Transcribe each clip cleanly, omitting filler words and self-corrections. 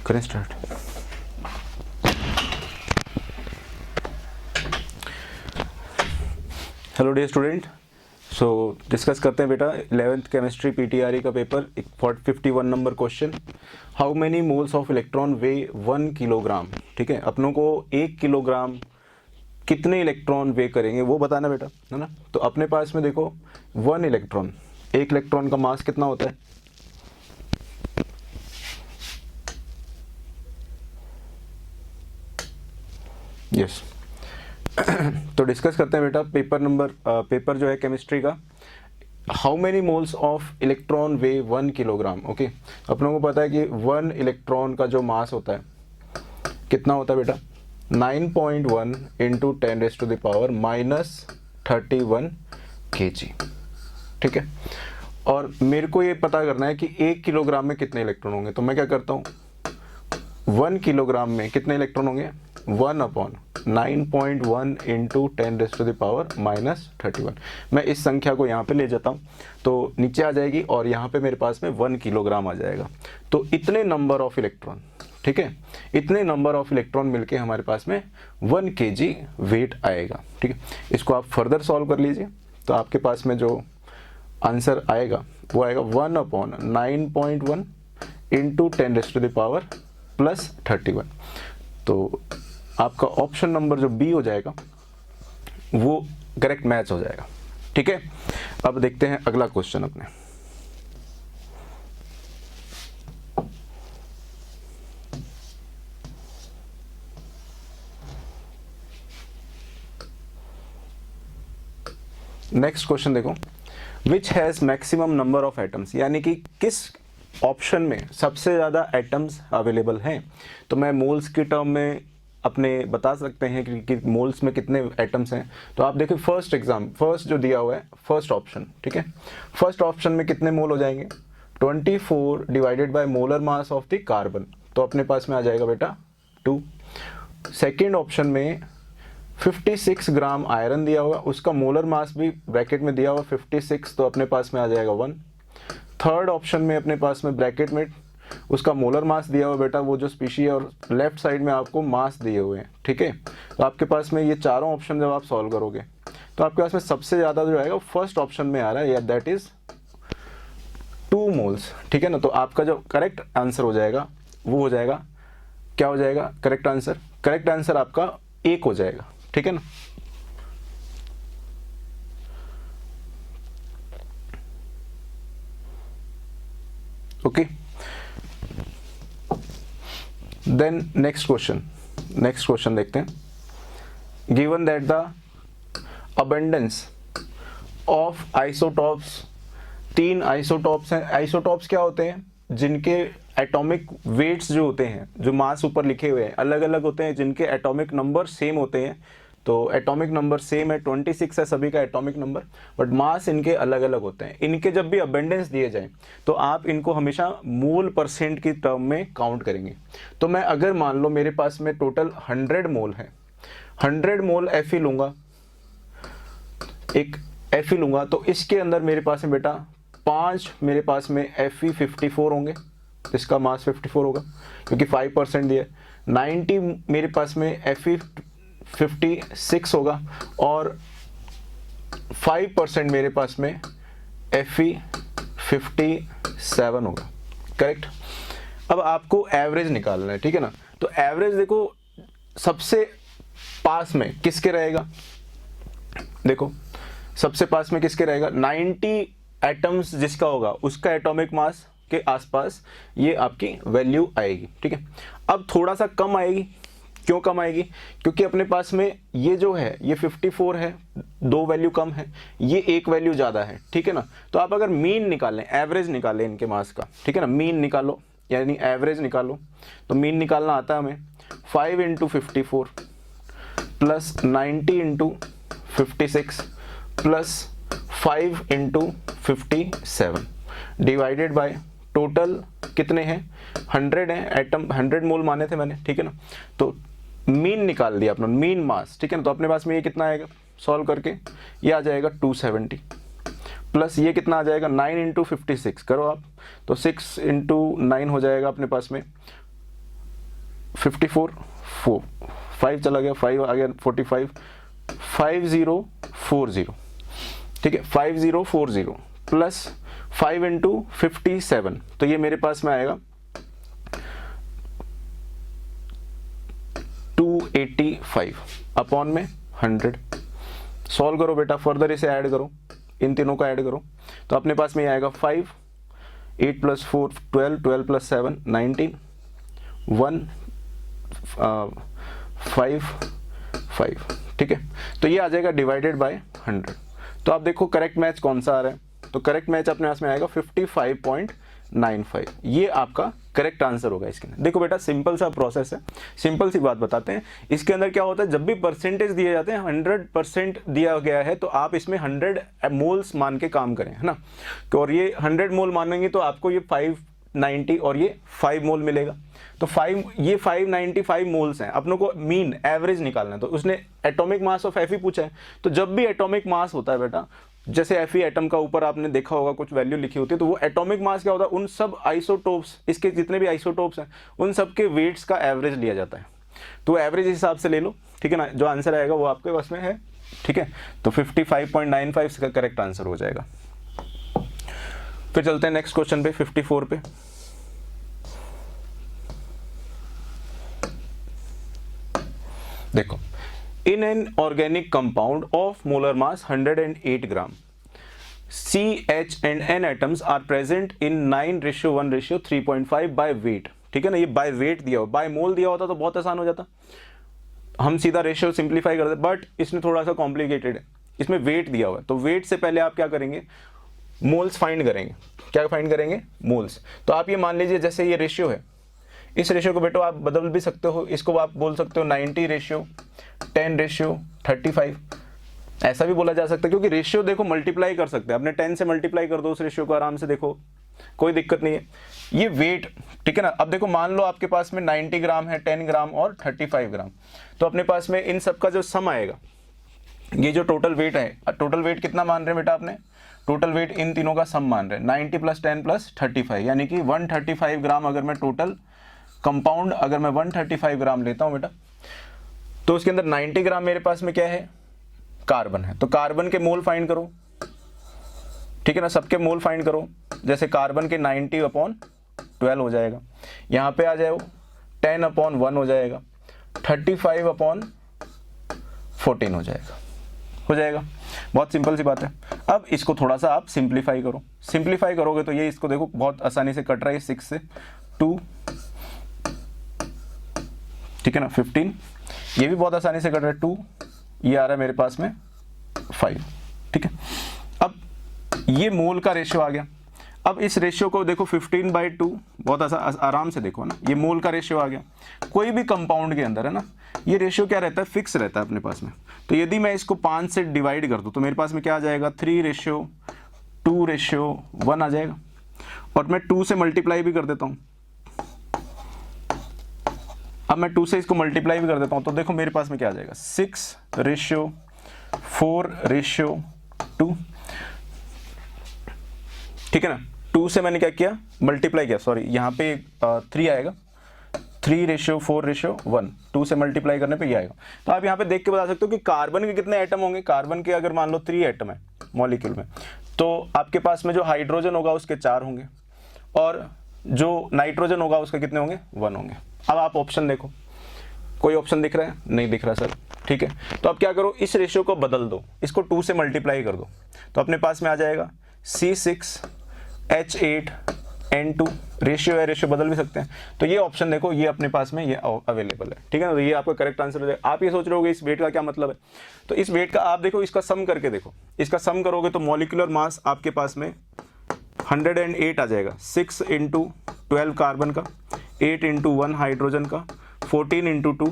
करें start. Hello dear student, so discuss करते हैं बेटा 11th केमिस्ट्री पीटीआरई का paper 51 number question. How many moles of electron weigh 1 kilogram. ठीक है, अपनों को 1 किलोग्राम कितने इलेक्ट्रॉन वे करेंगे वो बताना बेटा, है ना। तो अपने पास में देखो 1 इलेक्ट्रॉन, एक इलेक्ट्रॉन का मास कितना होता है? यस तो डिस्कस करते हैं बेटा पेपर जो है केमिस्ट्री का। How many moles of electron weigh 1 kilogram. Okay, अपनों को पता है कि 1 इलेक्ट्रॉन का जो मास होता है कितना होता है बेटा? 9.1 इंटू 10⁻⁻31 kg। ठीक है, और मेरे को ये पता करना है कि 1 किलोग्राम में कितने इलेक्ट्रॉन होंगे। तो मैं क्या करता हूँ, 1 किलोग्राम में कितने इलेक्ट्रॉन होंगे? 1/9.1 इंटू 10⁻⁻31। मैं इस संख्या को यहाँ पे ले जाता हूँ तो नीचे आ जाएगी और यहाँ पे मेरे पास में 1 किलोग्राम आ जाएगा। तो इतने नंबर ऑफ इलेक्ट्रॉन, ठीक है, इतने नंबर ऑफ इलेक्ट्रॉन मिलके हमारे पास में 1 kg वेट आएगा। ठीक है, इसको आप फर्दर सॉल्व कर लीजिए तो आपके पास में जो आंसर आएगा वो आएगा 1/9.1 इंटू 10⁻+31। तो आपका ऑप्शन नंबर जो बी हो जाएगा वो करेक्ट मैच हो जाएगा। ठीक है, अब देखते हैं अगला क्वेश्चन अपने। नेक्स्ट क्वेश्चन देखो, which has maximum number of atoms, यानी कि किस ऑप्शन में सबसे ज़्यादा एटम्स अवेलेबल हैं। तो मैं मोल्स की टर्म में अपने बता सकते हैं कि मोल्स में कितने एटम्स हैं। तो आप देखिए फर्स्ट जो दिया हुआ है फर्स्ट ऑप्शन, ठीक है, फर्स्ट ऑप्शन में कितने मोल हो जाएंगे? 24 divided by molar mass of the carbon, तो अपने पास में आ जाएगा बेटा 2। सेकेंड ऑप्शन में 56 ग्राम आयरन दिया हुआ, उसका मोलर मास भी ब्रैकेट में दिया हुआ 56, तो अपने पास में आ जाएगा 1। थर्ड ऑप्शन में अपने पास में ब्रैकेट में उसका मोलर मास दिया हुआ बेटा, वो जो स्पीशी है, और लेफ्ट साइड में आपको मास दिए हुए हैं। ठीक है, तो आपके पास में ये चारों ऑप्शन जब आप सॉल्व करोगे तो आपके पास में सबसे ज़्यादा जो आएगा फर्स्ट ऑप्शन में आ रहा है, या दैट इज 2 मोल्स। ठीक है ना, तो आपका जो करेक्ट आंसर हो जाएगा वो हो जाएगा, क्या हो जाएगा करेक्ट आंसर? करेक्ट आंसर आपका 1 हो जाएगा। ठीक है ना, ओके। देन नेक्स्ट क्वेश्चन देखते हैं। Given that the abundance of isotopes, 3 isotopes हैं। आइसोटॉप्स क्या होते हैं? जिनके एटॉमिक वेट्स जो होते हैं, जो मास ऊपर लिखे हुए हैं, अलग अलग होते हैं, जिनके एटॉमिक नंबर सेम होते हैं। तो एटॉमिक नंबर सेम है, 26 है सभी का एटॉमिक नंबर, बट मास इनके अलग अलग होते हैं। इनके जब भी अबेंडेंस दिए जाएं तो आप इनको हमेशा मोल परसेंट की टर्म में काउंट करेंगे। तो मैं अगर मान लो मेरे पास में टोटल 100 मोल है, 100 मोल Fe लूँगा, एक Fe लूँगा, तो इसके अंदर मेरे पास में बेटा 5 मेरे पास में Fe54 होंगे, इसका मास 54 होगा क्योंकि 5% दिया है। 90 मेरे पास में Fe56 होगा और 5% मेरे पास में Fe57 होगा। करेक्ट। अब आपको एवरेज निकालना है, ठीक है ना। तो एवरेज देखो सबसे पास में किसके रहेगा, देखो सबसे पास में किसके रहेगा, 90 एटम्स जिसका होगा उसका एटॉमिक मास के आसपास ये आपकी वैल्यू आएगी। ठीक है, अब थोड़ा सा कम आएगी, क्यों कम आएगी? क्योंकि अपने पास में ये जो है ये 54 है, 2 वैल्यू कम है, ये 1 वैल्यू ज़्यादा है। ठीक है ना, तो आप अगर मीन निकालें, एवरेज निकालें इनके मास का, ठीक है ना, मीन निकालो यानी एवरेज निकालो, तो मीन निकालना आता है हमें 5 × 54 plus 90 × 56 plus 5 × 57 divided by total कितने हैं, 100 हैं एटम, 100 मोल माने थे मैंने। ठीक है ना, तो मीन निकाल दिया अपना, मीन मास। ठीक है ना, तो अपने पास में ये कितना आएगा सॉल्व करके, ये आ जाएगा 270 प्लस ये कितना आ जाएगा 9 × 56 करो आप, तो 6 × 9 हो जाएगा अपने पास में 54 4 5 चला गया, 5 आ गया 45 5040, ठीक है 5040 प्लस 5 इंटू 57, तो ये मेरे पास में आएगा 285 अपॉन में 100। सॉल्व करो बेटा, फर्दर इसे ऐड करो, इन तीनों का ऐड करो, तो अपने पास में ये आएगा 5, 8 प्लस 4 12, 12 प्लस 7 19, 1 5 5, ठीक है। तो ये आ जाएगा डिवाइडेड बाय 100। तो आप देखो करेक्ट मैच कौन सा आ रहा है, तो करेक्ट मैच अपने पास में आएगा 55.95, ये आपका करेक्ट आंसर होगा इसके अंदर। देखो बेटा सिंपल सा प्रोसेस है, सिंपल सी बात बताते हैं। इसके अंदर क्या होता है, जब भी परसेंटेज दिए जाते हैं 100% दिया गया है तो आप इसमें 100 मोल्स मान के काम करें, है ना। और ये 100 मोल मानेंगे तो आपको ये 590 और ये 5 मोल मिलेगा। तो 595 मोल्स हैं, अपनों को मीन एवरेज निकालना है। तो उसने एटॉमिक मास ऑफ Fe पूछा है, तो जब भी एटॉमिक मास होता है बेटा, जैसे Fe एटम का ऊपर आपने देखा होगा कुछ वैल्यू लिखी होती है, तो वो एटॉमिक मास क्या होता है, उन सब आइसोटोप्स, इसके जितने भी आइसोटोप्स हैं उन सब के वेट्स का एवरेज लिया जाता है। तो एवरेज हिसाब से ले लो, ठीक है ना, जो आंसर आएगा वो आपके पास में है, ठीक है। तो 55.95 का करेक्ट आंसर हो जाएगा। फिर चलते हैं नेक्स्ट क्वेश्चन पे, 54 पे। देखो, in an organic compound of molar mass 108 gram, C, H and N atoms are present in 9:1:3.5 by weight, ठीक है ना। ये बाय वेट दिया हो, बाय मोल दिया होता तो बहुत आसान हो जाता, हम सीधा रेशियो सिंप्लीफाई करते, बट इसमें थोड़ा सा कॉम्प्लिकेटेड है, इसमें वेट दिया हुआ है। तो वेट से पहले आप क्या करेंगे, मोल्स फाइंड करेंगे। क्या फाइंड करेंगे, मोल्स। तो आप ये मान लीजिए जैसे ये रेशियो है, इस रेशियो को बेटो आप बदल भी सकते हो, इसको आप बोल सकते हो 90:10:35, ऐसा भी बोला जा सकता है, क्योंकि रेशियो देखो मल्टीप्लाई कर सकते हैं, अपने 10 से मल्टीप्लाई कर दो उस रेशियो को आराम से, देखो कोई दिक्कत नहीं है। ये वेट, ठीक है ना। अब देखो मान लो आपके पास में 90 ग्राम है, 10 ग्राम और 35 ग्राम, तो अपने पास में इन सब का जो सम आएगा, ये जो टोटल वेट है, टोटल वेट कितना मान रहे हैं बेटा आपने, टोटल वेट इन तीनों का सम मान रहे हैं, 90 + 10 + 35, यानी कि 135 ग्राम। अगर मैं टोटल कंपाउंड अगर मैं 135 ग्राम लेता हूं बेटा, तो उसके अंदर 90 ग्राम मेरे पास में क्या है, कार्बन है। तो कार्बन के मोल फाइंड करो, ठीक है ना, सबके मोल फाइंड करो। जैसे कार्बन के 90/12 हो जाएगा, यहाँ पे आ जाओ 10/1 हो जाएगा, 35/14 हो जाएगा। बहुत सिंपल सी बात है। अब इसको थोड़ा सा आप सिंप्लीफाई करो, सिंप्लीफाई करोगे तो ये इसको देखो बहुत आसानी से कट रहा है, 6 से 2, ठीक है ना, 15, ये भी बहुत आसानी से कट रहा है, 2, ये आ रहा है मेरे पास में 5, ठीक है। अब ये मोल का रेशियो आ गया। अब इस रेशियो को देखो 15/2, बहुत आराम से देखो ना, ये मोल का रेशियो आ गया। कोई भी कंपाउंड के अंदर है ना, ये रेशियो क्या रहता है, फिक्स रहता है अपने पास में। तो यदि मैं इसको 5 से डिवाइड कर दूं तो मेरे पास में क्या आ जाएगा, 3:2:1 आ जाएगा। और मैं 2 से मल्टीप्लाई भी कर देता हूं, अब मैं 2 से इसको मल्टीप्लाई भी कर देता हूं, तो देखो मेरे पास में क्या आ जाएगा, 6:4:2, ठीक है ना। 2 से मैंने क्या किया, मल्टीप्लाई किया, सॉरी यहाँ पे 3 आएगा, 3:4:1, 2 से मल्टीप्लाई करने पे ये आएगा। तो आप यहाँ पे देख के बता सकते हो कि कार्बन के कितने एटम होंगे। कार्बन के अगर मान लो 3 एटम है मॉलिक्यूल में, तो आपके पास में जो हाइड्रोजन होगा उसके 4 होंगे, और जो नाइट्रोजन होगा उसके कितने होंगे, 1 होंगे। अब आप ऑप्शन देखो, कोई ऑप्शन दिख रहा है, नहीं दिख रहा सर, ठीक है। तो अब क्या करो, इस रेशियो को बदल दो, इसको 2 से मल्टीप्लाई कर दो, तो अपने पास में आ जाएगा C6H8N2, रेशियो है, रेशियो बदल भी सकते हैं। तो ये ऑप्शन देखो, ये अपने पास में ये अवेलेबल है, ठीक है ना। तो ये आपका करेक्ट आंसर हो जाएगा। आप ये सोच रहे होगे इस वेट का क्या मतलब है, तो इस वेट का आप देखो, इसका सम करके देखो, इसका सम करोगे तो मॉलिक्यूलर मास आपके पास में 108 आ जाएगा। 6 × 12 कार्बन का, 8 × 1 हाइड्रोजन का, 14 × 2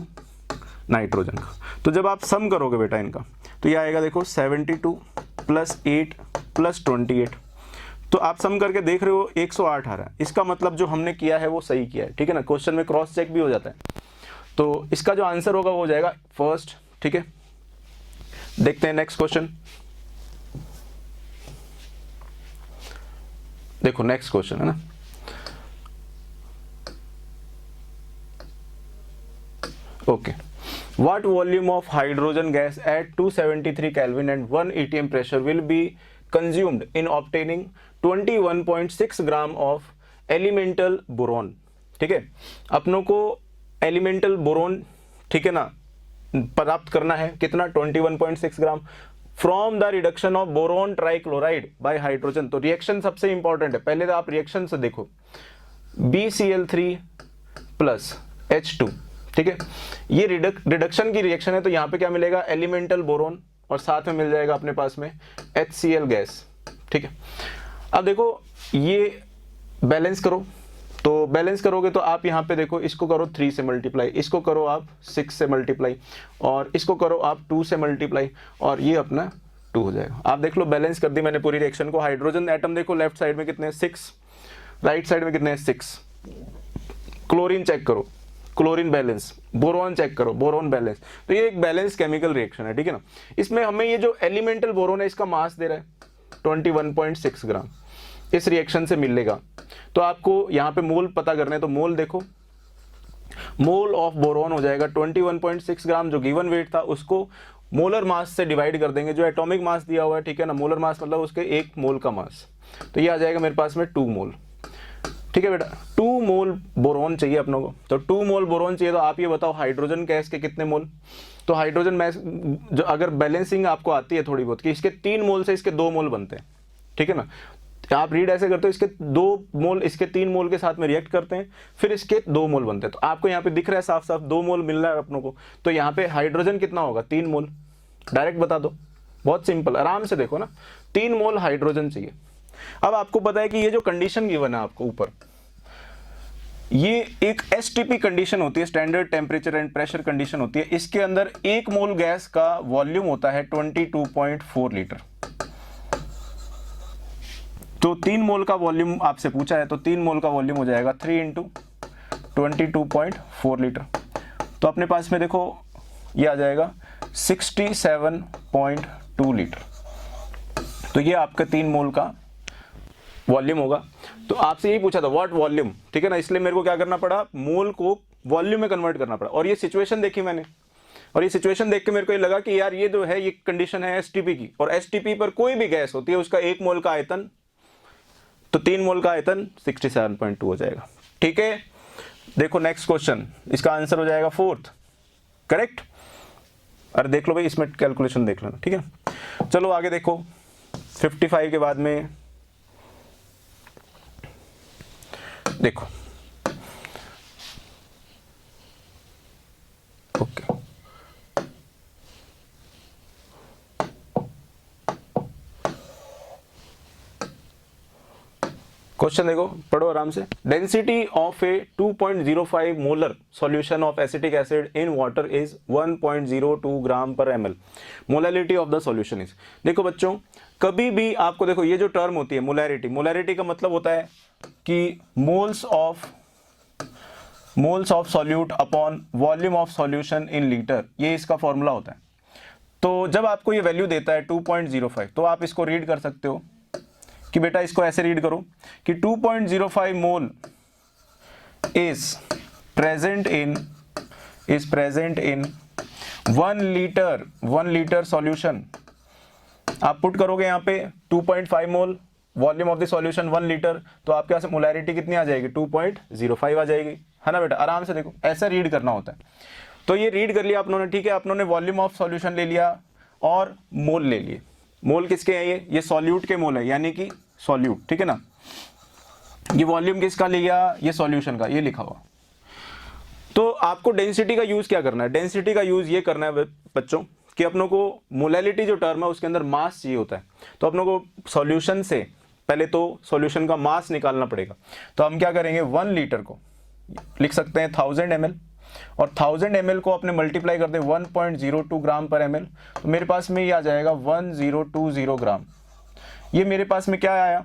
नाइट्रोजन का। तो जब आप सम करोगे बेटा इनका, तो ये आएगा देखो 72 + 8 + 28, तो आप सम करके देख रहे हो 108 आ रहा है। इसका मतलब जो हमने किया है वो सही किया है, ठीक है ना। क्वेश्चन में क्रॉस चेक भी हो जाता है। तो इसका जो आंसर होगा वो हो जाएगा फर्स्ट, ठीक है। देखते हैं नेक्स्ट क्वेश्चन। देखो नेक्स्ट क्वेश्चन है ना, okay, what volume of hydrogen gas at 273 kelvin and 1 atm pressure will be consumed in obtaining 21.6 gram of elemental boron. ठीक है, अपनों को एलिमेंटल बोरॉन, ठीक है ना, प्राप्त करना है कितना, 21.6 gram from the reduction of boron trichloride by hydrogen. तो रिएक्शन सबसे इंपॉर्टेंट है, पहले तो आप रिएक्शन से देखो, BCl3 प्लस H2, ठीक है, ये रिडक्शन की रिएक्शन है। तो यहाँ पे क्या मिलेगा, एलिमेंटल बोरॉन, और साथ में मिल जाएगा अपने पास में HCl गैस। ठीक है, अब देखो ये बैलेंस करो, तो बैलेंस करोगे तो आप यहाँ पे देखो, इसको करो 3 से मल्टीप्लाई, इसको करो आप 6 से मल्टीप्लाई, और इसको करो आप 2 से मल्टीप्लाई, और ये अपना 2 हो जाएगा। आप देख लो, बैलेंस कर दी मैंने पूरी रिएक्शन को। हाइड्रोजन एटम देखो लेफ्ट साइड में कितने हैं, 6, राइट साइड में कितने हैं, 6। क्लोरीन चेक करो, क्लोरीन बैलेंस, बोरॉन चेक करो, बोरॉन बैलेंस। तो ये एक बैलेंस केमिकल रिएक्शन है, ठीक है ना। इसमें हमें ये जो एलिमेंटल बोरॉन है, इसका मास दे रहा है 21.6 ग्राम, इस रिएक्शन से मिलेगा। तो आपको यहाँ पे मोल पता करना है, तो मोल देखो, मोल ऑफ बोरॉन हो जाएगा 21.6 ग्राम, जो गिवन वेट था उसको मोलर मास से डिवाइड कर देंगे, जो एटॉमिक मास दिया हुआ है, ठीक है ना, मोलर मास मतलब उसके 1 मोल का मास। तो ये आ जाएगा मेरे पास में 2 मोल। ठीक है बेटा, 2 मोल बोरॉन चाहिए अपनों को। तो 2 मोल बोरॉन चाहिए, तो आप ये बताओ हाइड्रोजन गैस के कितने मोल। तो हाइड्रोजन मैस जो अगर बैलेंसिंग आपको आती है थोड़ी बहुत, कि इसके 3 मोल से इसके 2 मोल बनते हैं, ठीक है ना। आप रीड ऐसे करते हो, इसके 2 मोल इसके 3 मोल के साथ में रिएक्ट करते हैं, फिर इसके 2 मोल बनते हैं। तो आपको यहाँ पे दिख रहा है साफ साफ 2 मोल मिल रहा है अपनों को। तो यहाँ पे हाइड्रोजन कितना होगा, 3 मोल। डायरेक्ट बता दो, बहुत सिंपल, आराम से देखो ना, 3 मोल हाइड्रोजन चाहिए। अब आपको पता है कि ये जो कंडीशन गिवन है आपको ऊपर, ये एक STP कंडीशन होती है, standard temperature and pressure condition होती है। इसके अंदर 1 मोल गैस का वॉल्यूम होता है 22.4 लीटर। तो 3 मोल का वॉल्यूम आपसे पूछा है, तो 3 मोल का वॉल्यूम हो जाएगा 3 × 22.4 लीटर। तो अपने पास में देखो ये आ जाएगा 67.2 लीटर। तो ये आपका 3 मोल का वॉल्यूम होगा। तो आपसे यही पूछा था व्हाट वॉल्यूम, ठीक है ना, इसलिए मेरे को क्या करना पड़ा, मोल को वॉल्यूम में कन्वर्ट करना पड़ा। और ये सिचुएशन देखी मैंने, और ये सिचुएशन देख के मेरे को ये लगा कि यार ये जो है ये कंडीशन है STP की, और STP पर कोई भी गैस होती है उसका 1 मोल का आयतन, तो 3 मोल का आयतन 67.2 हो जाएगा। ठीक है, देखो नेक्स्ट क्वेश्चन, इसका आंसर हो जाएगा 4th करेक्ट। अरे देख लो भाई, इसमें कैलकुलेशन देख लेना, ठीक है। चलो आगे देखो, 55 के बाद में देखो, ओके, क्वेश्चन देखो, पढ़ो आराम से। Density of A 2.05 molar solution of acetic acid in water is 1.02 ग्राम पर ml। Molarity of the solution is, देखो बच्चों, कभी भी आपको देखो ये जो टर्म होती है मोलैरिटी, मोलैरिटी का मतलब होता है कि moles of solute upon volume of solution in litre, ये इसका फॉर्मूला होता है। तो जब आपको ये वैल्यू देता है 2.05, तो आप इसको रीड कर सकते हो कि बेटा इसको ऐसे रीड करो कि 2.05 mole is present in 1 litre solution. आप पुट करोगे यहाँ पे 2.5 mole volume of the solution 1 litre, तो आपके पास मोलैरिटी कितनी आ जाएगी, 2.05 आ जाएगी, है ना बेटा। आराम से देखो, ऐसा रीड करना होता है। तो ये रीड कर लिया आप लोगों ने, ठीक है, आप लोगों ने वॉल्यूम ऑफ सॉल्यूशन ले लिया और मोल ले लिए। मोल किसके हैं, ये सॉल्यूट के मोल है, यानी कि सॉल्यूट, ठीक है ना। ये वॉल्यूम किसका लिया, ये सॉल्यूशन का, ये लिखा हुआ। तो आपको डेंसिटी का यूज क्या करना है, डेंसिटी का यूज ये करना है बच्चों कि अपनों को मोलैलिटी जो टर्म है उसके अंदर मास चाहिए होता है। तो अपनों को सॉल्यूशन से पहले तो सॉल्यूशन का मास निकालना पड़ेगा। तो हम क्या करेंगे, 1 लीटर को लिख सकते हैं 1000 ml, और 1000 ml को अपने मल्टीप्लाई कर दे 1.02 ग्राम पर ml, तो मेरे पास में ये आ जाएगा 1020 ग्राम। ये मेरे पास में क्या आया,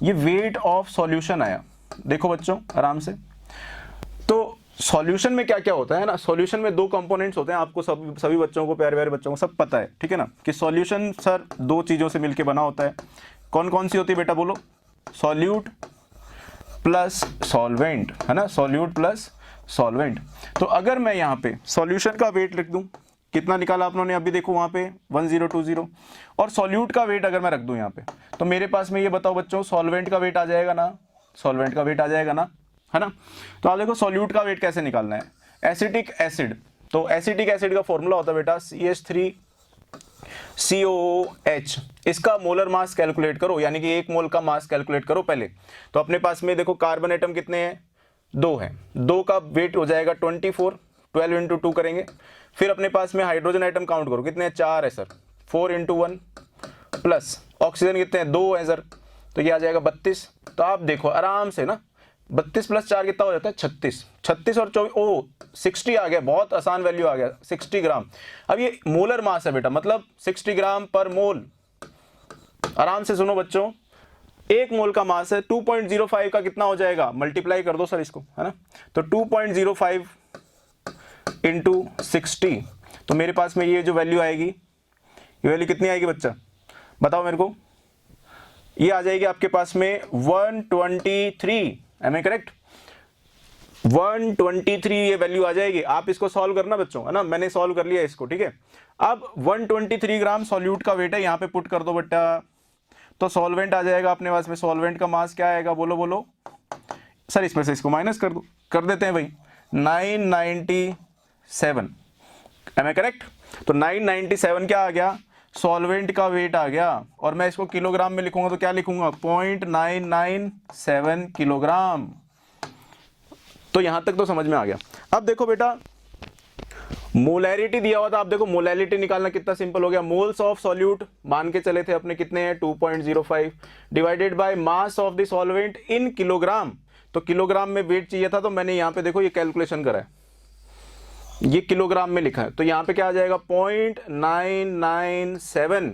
ये वेट ऑफ सॉल्यूशन आया। देखो बच्चों आराम से, तो सॉल्यूशन में क्या क्या होता है ना, सॉल्यूशन में 2 कंपोनेंट्स होते हैं, आपको सभी बच्चों को, प्यारे प्यारे बच्चों को सब पता है, ठीक है ना, कि सॉल्यूशन सर 2 चीज़ों से मिलके बना होता है। कौन कौन सी होती है बेटा, बोलो, सॉल्यूट प्लस सॉल्वेंट, है ना, सॉल्यूट प्लस सॉल्वेंट। तो अगर मैं यहाँ पे सॉल्यूशन का वेट लिख दूं, कितना निकाला आप लोगों ने, अभी देखो वहाँ पे 1020, और सॉल्यूट का वेट अगर मैं रख दूं यहाँ पे, तो मेरे पास में ये बताओ बच्चों, सॉल्वेंट का वेट आ जाएगा ना, सॉल्वेंट का वेट आ जाएगा ना, है ना। तो आप देखो सॉल्यूट का वेट कैसे निकालना है, एसिटिक एसिड, तो एसिटिक एसिड का फॉर्मूला होता है बेटा CH3COOH, इसका मोलर मास कैलकुलेट करो, यानी कि 1 मोल का मास कैलकुलेट करो पहले। तो अपने पास में देखो कार्बन एटम कितने हैं, 2 हैं, 2 का वेट हो जाएगा 24, 12 इंटू 2 करेंगे। फिर अपने पास में हाइड्रोजन आइटम काउंट करो, कितने हैं, 4 है सर, 4 इंटू 1, प्लस ऑक्सीजन कितने हैं, 2 है सर, तो ये आ जाएगा 32। तो आप देखो आराम से ना, 32 प्लस 4 कितना हो जाता है, 36, 36 और 24, ओ 60 आ गया, बहुत आसान वैल्यू आ गया, 60 ग्राम। अब ये मोलर मास है बेटा, मतलब 60 ग्राम पर मोल। आराम से सुनो बच्चों, 1 मोल का मास है, 2.05 का कितना हो जाएगा, मल्टीप्लाई कर दो सर इसको, है ना। तो 2.05 इंटू 60, तो मेरे पास में ये जो वैल्यू आएगी, ये वैल्यू कितनी आएगी बच्चा, बताओ मेरे को, ये आ जाएगी आपके पास में 123, एम आई करेक्ट, 123 ये वैल्यू आ जाएगी। आप इसको सॉल्व करना बच्चों, है ना, मैंने सॉल्व कर लिया इसको, ठीक है। अब 123 ग्राम सॉल्यूट का वेट है, यहाँ पे पुट कर दो बेटा, तो सॉल्वेंट आ जाएगा अपने पास में, सॉल्वेंट का मास क्या आएगा, बोलो बोलो सर, इसमें से इसको माइनस कर दो, कर देते हैं भाई, 997, एम आई करेक्ट। तो 997 क्या आ गया, सॉल्वेंट का वेट आ गया, और मैं इसको किलोग्राम में लिखूंगा तो क्या लिखूंगा, 0.997 किलोग्राम। तो यहां तक तो समझ में आ गया। अब देखो बेटा, मोलैरिटी दिया हुआ था, आप देखो मोलैरिटी निकालना कितना सिंपल हो गया, मोल्स ऑफ सॉल्यूट मान के चले थे अपने, कितने हैं 2.05, divided by mass of the solvent in kilogram. तो किलोग्राम में वेट चाहिए था, तो मैंने यहाँ पे देखो ये कैलकुलेशन करा है, ये किलोग्राम में लिखा है, तो यहाँ पे क्या आ जाएगा 0.997।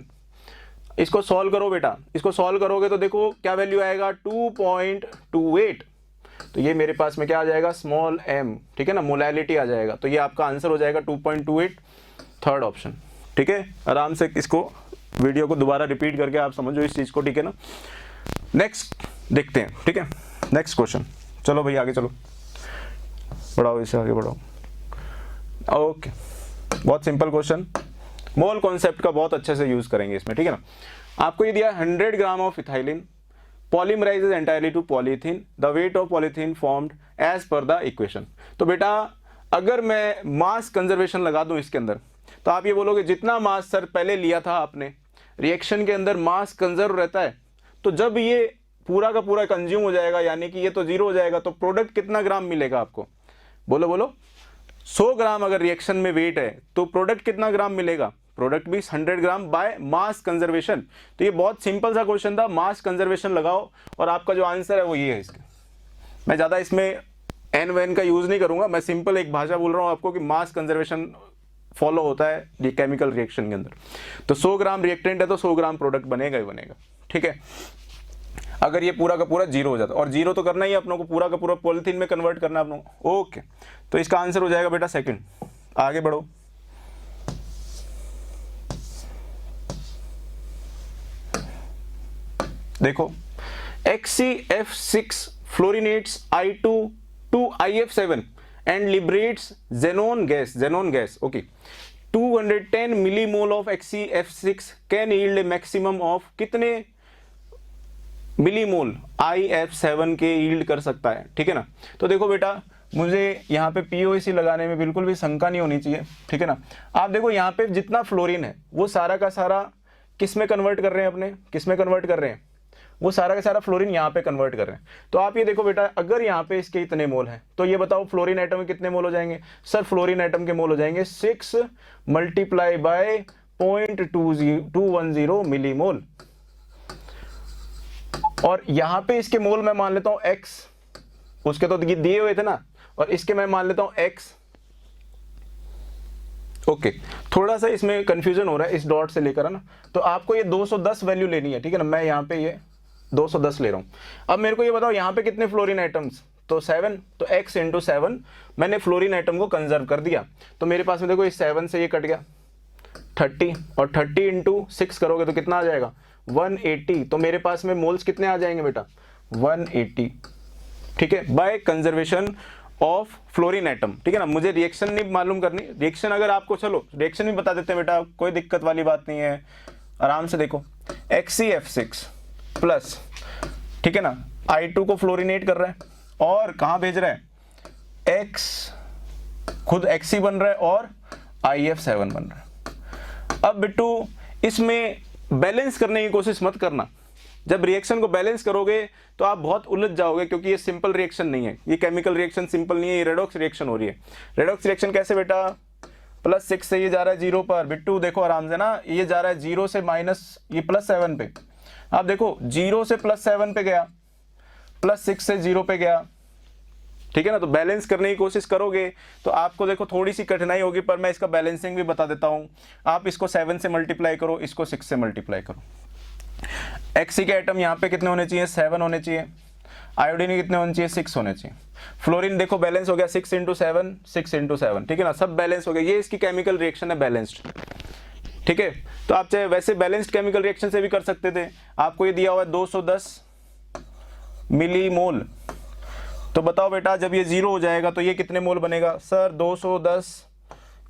इसको सॉल्व करो बेटा, इसको सॉल्व करोगे तो देखो क्या वैल्यू आएगा, 2.28। तो ये मेरे पास में क्या आ जाएगा, स्मॉल m, ठीक है ना, मोलैलिटी आ जाएगा। तो ये आपका आंसर हो जाएगा 2.28, थर्ड ऑप्शन, ठीक है। आराम से इसको वीडियो को दोबारा रिपीट करके आप समझो इस चीज को, ठीक है ना। नेक्स्ट देखते हैं, ठीक है, नेक्स्ट क्वेश्चन, चलो भाई आगे चलो, बढ़ाओ इसे आगे बढ़ाओ। ओके, बहुत सिंपल क्वेश्चन, मोल कॉन्सेप्ट का बहुत अच्छे से यूज करेंगे इसमें, ठीक है ना। आपको ये दिया 100 gram of ethylene polymerizes entirely to polyethene, the weight of polyethene formed as per the equation। तो बेटा अगर मैं मास कंजर्वेशन लगा दूं इसके अंदर, तो आप ये बोलोगे जितना मास सर पहले लिया था आपने, रिएक्शन के अंदर मास कंजर्व रहता है, तो जब ये पूरा का पूरा कंज्यूम हो जाएगा, यानी कि ये तो जीरो हो जाएगा, तो प्रोडक्ट कितना ग्राम मिलेगा आपको, बोलो बोलो। 100 ग्राम अगर रिएक्शन में वेट है, तो प्रोडक्ट कितना ग्राम मिलेगा, प्रोडक्ट भी 100 ग्राम बाय मास कंजर्वेशन। तो ये बहुत सिंपल सा क्वेश्चन था, मास कंजर्वेशन लगाओ और आपका जो आंसर है वो ये है इसका। मैं ज़्यादा इसमें एन वैन का यूज़ नहीं करूंगा, मैं सिंपल एक भाषा बोल रहा हूँ आपको कि मास कंजर्वेशन फॉलो होता है ये केमिकल रिएक्शन के अंदर। तो 100 ग्राम रिएक्टेंट है तो 100 ग्राम प्रोडक्ट बनेगा ही बनेगा, ठीक है। अगर ये पूरा का पूरा जीरो हो जाता, और जीरो तो करना ही अपनों को, पूरा का पूरा पॉलिथीन में कन्वर्ट करना अपनों को, ओके। तो इसका आंसर हो जाएगा बेटा सेकंड, आगे बढ़ो। देखो XCF6 fluorinates I2 to IF7 and liberates xenon gas, okay। 210 millimole of XCF6 can yield a maximum of कितने मिलीमोल IF7 के यील्ड कर सकता है, ठीक है ना। तो देखो बेटा, मुझे यहाँ पे POC लगाने में बिल्कुल भी शंका नहीं होनी चाहिए, ठीक है ना। आप देखो यहाँ पे जितना फ्लोरीन है वो सारा का सारा किस में कन्वर्ट कर रहे हैं, अपने किस में कन्वर्ट कर रहे हैं, वो सारा का सारा फ्लोरीन यहाँ पे कन्वर्ट कर रहे हैं। तो आप ये देखो बेटा, अगर यहाँ पे इसके इतने मोल हैं, तो ये बताओ फ्लोरीन एटम में कितने मोल हो जाएंगे, सर फ्लोरीन एटम के मोल हो जाएंगे 6 मल्टीप्लाई बाय 0.210 मिलीमोल। और यहाँ पे इसके मोल मैं मान लेता हूँ x, उसके तो दिए हुए थे ना, और इसके मैं मान लेता हूँ x, ओके। थोड़ा सा इसमें कंफ्यूजन हो रहा है इस डॉट से लेकर, है ना। तो आपको ये 210 वैल्यू लेनी है, ठीक है ना। मैं यहाँ पे ये 210 ले रहा हूँ। अब मेरे को ये बताओ यहाँ पे कितने फ्लोरीन आइटम्स, तो 7, तो x इंटू 7 मैंने फ्लोरीन आइटम को कंजर्व कर दिया। तो मेरे पास में देखो इस 7 से ये कट गया 30, और 30 इंटू 6 करोगे तो कितना आ जाएगा 180। तो मेरे पास में मोल्स कितने आ जाएंगे बेटा 180, ठीक है, by conservation of fluorine atom, ठीक है ना। मुझे रिएक्शन नहीं मालूम करनी, रिएक्शन अगर आपको, चलो रिएक्शन भी बता देते हैं बेटा, कोई दिक्कत वाली बात नहीं है, आराम से देखो। XeF6 प्लस, ठीक है ना, I2 को फ्लोरिनेट कर रहा है और कहाँ भेज रहा है, X खुद Xe बन रहा है और IF7 बन रहा है। अब बिट्टू इसमें बैलेंस करने की कोशिश मत करना, जब रिएक्शन को बैलेंस करोगे तो आप बहुत उलझ जाओगे, क्योंकि ये सिंपल रिएक्शन नहीं है, ये केमिकल रिएक्शन सिंपल नहीं है, ये रेडॉक्स रिएक्शन हो रही है। रेडॉक्स रिएक्शन कैसे बेटा, +6 से ये जा रहा है 0 पर, बिट्टू देखो आराम से ना, ये जा रहा है 0 से माइनस ये +7 पे, आप देखो 0 से +7 पे गया, +6 से 0 पे गया, ठीक है ना। तो बैलेंस करने की कोशिश करोगे तो आपको देखो थोड़ी सी कठिनाई होगी, पर मैं इसका बैलेंसिंग भी बता देता हूं। आप इसको 7 से मल्टीप्लाई करो, इसको 6 से मल्टीप्लाई करो। Xe के एटम यहाँ पे कितने होने चाहिए, 7 होने चाहिए। आयोडीन कितने होने चाहिए, 6 होने चाहिए। फ्लोरीन देखो बैलेंस हो गया 6 × 7, 6 × 7, ठीक है ना, सब बैलेंस हो गया। ये इसकी केमिकल रिएक्शन है बैलेंस्ड, ठीक है। तो आप चाहे वैसे बैलेंस्ड केमिकल रिएक्शन से भी कर सकते थे। आपको ये दिया हुआ है 210 मिलीमोल, तो बताओ बेटा जब ये 0 हो जाएगा तो ये कितने मोल बनेगा, सर 210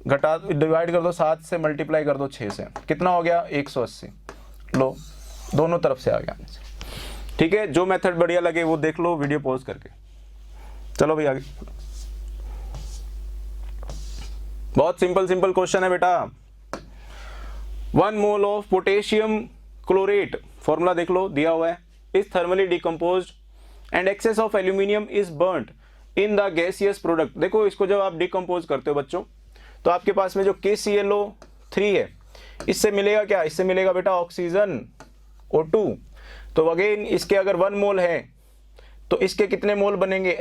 घटा डिवाइड कर दो 7 से, मल्टीप्लाई कर दो 6 से, कितना हो गया 180। लो दोनों तरफ से आ गया, ठीक है। जो मेथड बढ़िया लगे वो देख लो वीडियो पॉज करके। चलो भाई आगे, बहुत सिंपल सिंपल क्वेश्चन है बेटा। 1 mole of potassium chlorate, formula देख लो दिया हुआ है, is thermally decomposed and excess of aluminium is burned in the gaseous product. देखो इसको जब आप डिकम्पोज करते हो बच्चों, तो आपके पास में जो KClO3 है, इससे मिलेगा क्या, इससे मिलेगा बेटा ऑक्सीजन O2। तो अगेन इसके अगर 1 मोल है तो इसके कितने मोल बनेंगे,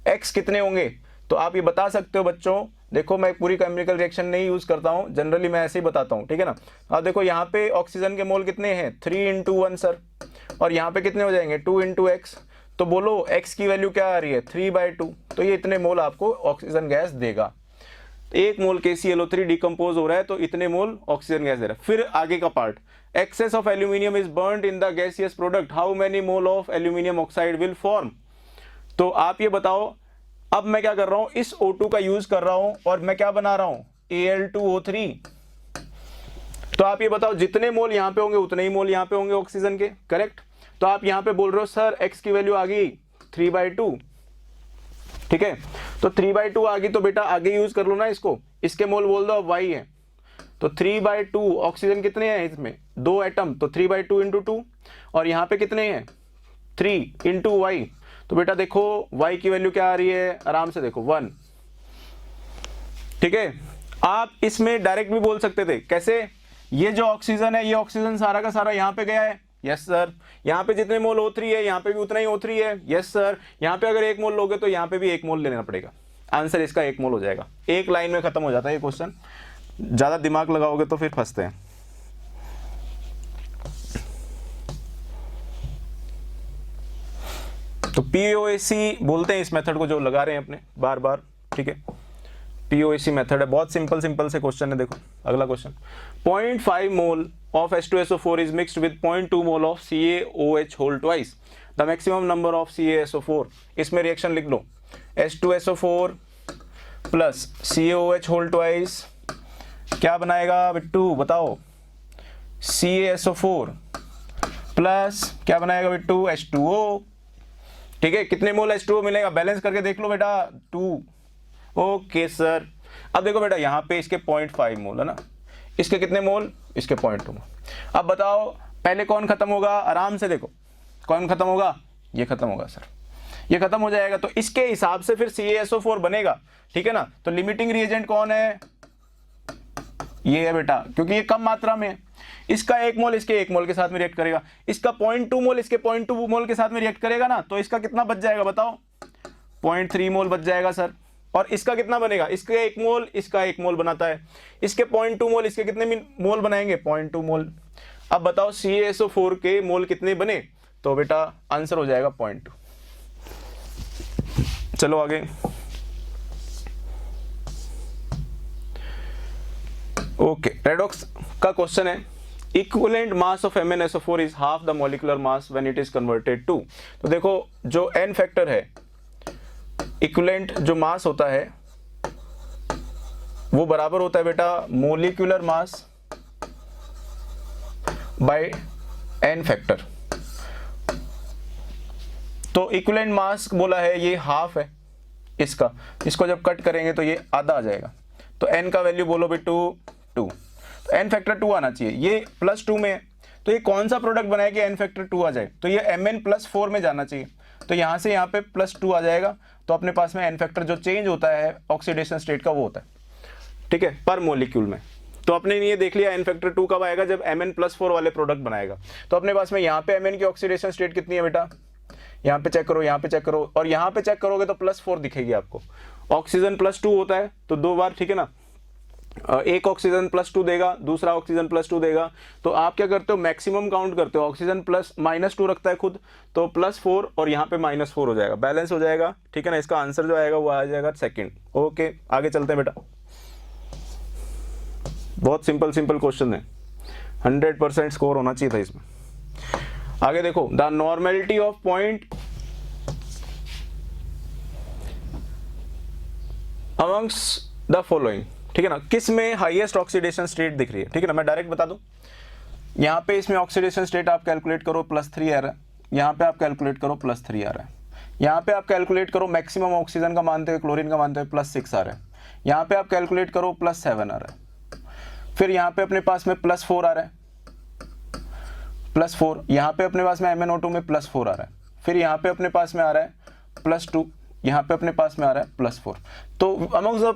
X कितने होंगे, तो आप ये बता सकते हो बच्चों। देखो मैं पूरी केमिकल रिएक्शन नहीं यूज करता हूँ, जनरली मैं ऐसे ही बताता हूँ, ठीक है ना। आप देखो यहाँ पे ऑक्सीजन के मोल कितने हैं, 3 × 1 सर, और यहाँ पे कितने हो जाएंगे 2 × X। तो बोलो X की वैल्यू क्या आ रही है, 3/2, तो ये इतने मोल आपको ऑक्सीजन गैस देगा। 1 मोल KClO3 डिकम्पोज हो रहा है तो इतने मोल ऑक्सीजन गैस दे रहा है। फिर आगे का part, excess of aluminium is burned in the gaseous product, how many mole of aluminium oxide will form. तो आप ये बताओ, अब मैं क्या कर रहा हूं, इस O2 का यूज कर रहा हूं और मैं क्या बना रहा हूं, Al2O3। तो आप ये बताओ जितने मोल यहां पे होंगे उतने ही मोल यहां पे होंगे ऑक्सीजन के, करेक्ट। तो आप यहां पे बोल रहे हो सर X की वैल्यू आ गई 3/2, ठीक है। तो 3/2 आ गई तो बेटा आगे यूज कर लो ना इसको, इसके मोल बोल दो अब Y है, तो 3/2 ऑक्सीजन कितने हैं इसमें, 2 एटम, तो 3/2 × 2, और यहाँ पे कितने हैं 3 × Y। तो बेटा देखो Y की वैल्यू क्या आ रही है, आराम से देखो 1, ठीक है। आप इसमें डायरेक्ट भी बोल सकते थे, कैसे, ये जो ऑक्सीजन है ये ऑक्सीजन सारा का सारा यहाँ पे गया है, यस सर। यहाँ पे जितने मोल O3 है यहाँ पे भी उतना ही O3 है, यस सर। यहाँ पे अगर 1 मोल लोगे तो यहाँ पे भी 1 मोल लेना पड़ेगा, आंसर इसका 1 मोल हो जाएगा। एक लाइन में खत्म हो जाता है ये क्वेश्चन, ज्यादा दिमाग लगाओगे तो फिर फंसते हैं। तो POAC बोलते हैं इस मेथड को जो लगा रहे हैं अपने बार बार, ठीक है। POAC मेथड है, बहुत सिंपल सिंपल से क्वेश्चन है। देखो अगला question, 0.5 mole of H2SO4 is mixed with 0.2 mole of CaOH whole twice, the maximum number of CaSO4। इसमें रिएक्शन लिख लो, H2SO4 plus CaOH whole twice क्या बनाएगा बिट्टू बताओ, CaSO4 प्लस क्या बनाएगा बिट्टू, H2O, ठीक है। कितने मोल H2O मिलेगा, बैलेंस करके देख लो बेटा, 2, ओके सर। अब देखो बेटा यहाँ पे इसके 0.5 मोल है ना, इसके कितने मोल, इसके 0.2 मोल। अब बताओ पहले कौन खत्म होगा, आराम से देखो कौन खत्म होगा, ये खत्म होगा सर, ये खत्म हो जाएगा तो इसके हिसाब से फिर CaSO4 बनेगा, ठीक है ना। तो लिमिटिंग रिएजेंट कौन है, ये है बेटा, क्योंकि ये कम मात्रा में है। इसका 1 मोल इसके 1 मोल के साथ में रिएक्ट करेगा, इसका 0.2 मोल इसके 0.2 मोल के साथ में रिएक्ट करेगा ना, तो इसका कितना बच जाएगा बताओ, 0.3 मोल बच जाएगा सर। और इसका कितना बनेगा, इसके 1 मोल इसका 1 मोल बनाता है, इसके 0.2 मोल इसके कितने मोल बनाएंगे, 0.2 मोल। अब बताओ CaSO4 के मोल कितने बने, तो बेटा आंसर हो जाएगा 0.2। चलो आगे, ओके। रेडॉक्स का क्वेश्चन है, equivalent mass of MnSO4 is half the molecular mass when it is converted to. तो देखो जो N फैक्टर है इक्विवेलेंट जो मास होता है वो बराबर होता है बेटा molecular mass by n factor. तो इक्विवेलेंट मास बोला है ये हाफ है इसका, इसको जब कट करेंगे तो ये आधा आ जाएगा। तो n का वैल्यू बोलो भी 2, तो n फैक्टर 2 आना चाहिए। ये +2 में है तो ये कौन सा प्रोडक्ट बनाए कि n फैक्टर 2 आ जाए, तो ये Mn+4 में जाना चाहिए। तो यहाँ से यहाँ पे +2 आ जाएगा, तो अपने पास में n फैक्टर जो चेंज होता है ऑक्सीडेशन स्टेट का वो होता है, ठीक है, पर मोलिक्यूल में। तो अपने ये देख लिया n फैक्टर 2 कब आएगा, जब Mn+4 वाले प्रोडक्ट बनाएगा। तो अपने पास में यहाँ पे Mn की ऑक्सीडेशन स्टेट कितनी है बेटा, यहाँ पे चेक करो, यहाँ पे चेक करो, और यहाँ पे चेक करोगे तो +4 दिखेगी आपको। ऑक्सीजन +2 होता है तो 2 बार, ठीक है ना, एक ऑक्सीजन +2 देगा, दूसरा ऑक्सीजन +2 देगा। तो आप क्या करते हो, मैक्सिमम काउंट करते हो, ऑक्सीजन -2 रखता है खुद, तो +4 और यहाँ पे -4 हो जाएगा, बैलेंस हो जाएगा, ठीक है ना। इसका आंसर जो आएगा वो आ जाएगा सेकंड। ओके, आगे चलते हैं बेटा। बहुत सिंपल क्वेश्चन है, 100% स्कोर होना चाहिए था इसमें। आगे देखो, the normality of point amongst the following, ठीक है ना, किस में हाईएस्ट ऑक्सीडेशन स्टेट दिख रही है, ठीक है ना। मैं डायरेक्ट बता दूं, यहाँ पे इसमें ऑक्सीडेशन स्टेट आप कैलकुलेट करो +3 आ रहा है, यहाँ पे आप कैलकुलेट करो +3 आ रहा है, यहाँ पे आप कैलकुलेट करो मैक्सिमम ऑक्सीजन का मानते हुए क्लोरीन का मानते हुए +6 आ रहा है, यहाँ पे आप कैलकुलेट करो +7 आ रहा है, फिर यहाँ पे अपने पास में +4 आ रहा है, +4, यहाँ पे अपने पास में MnO2 में +4 आ रहा है, फिर यहाँ पे अपने पास में आ रहा है +2, यहाँ पे अपने पास में आ रहा है +4। तो amongst the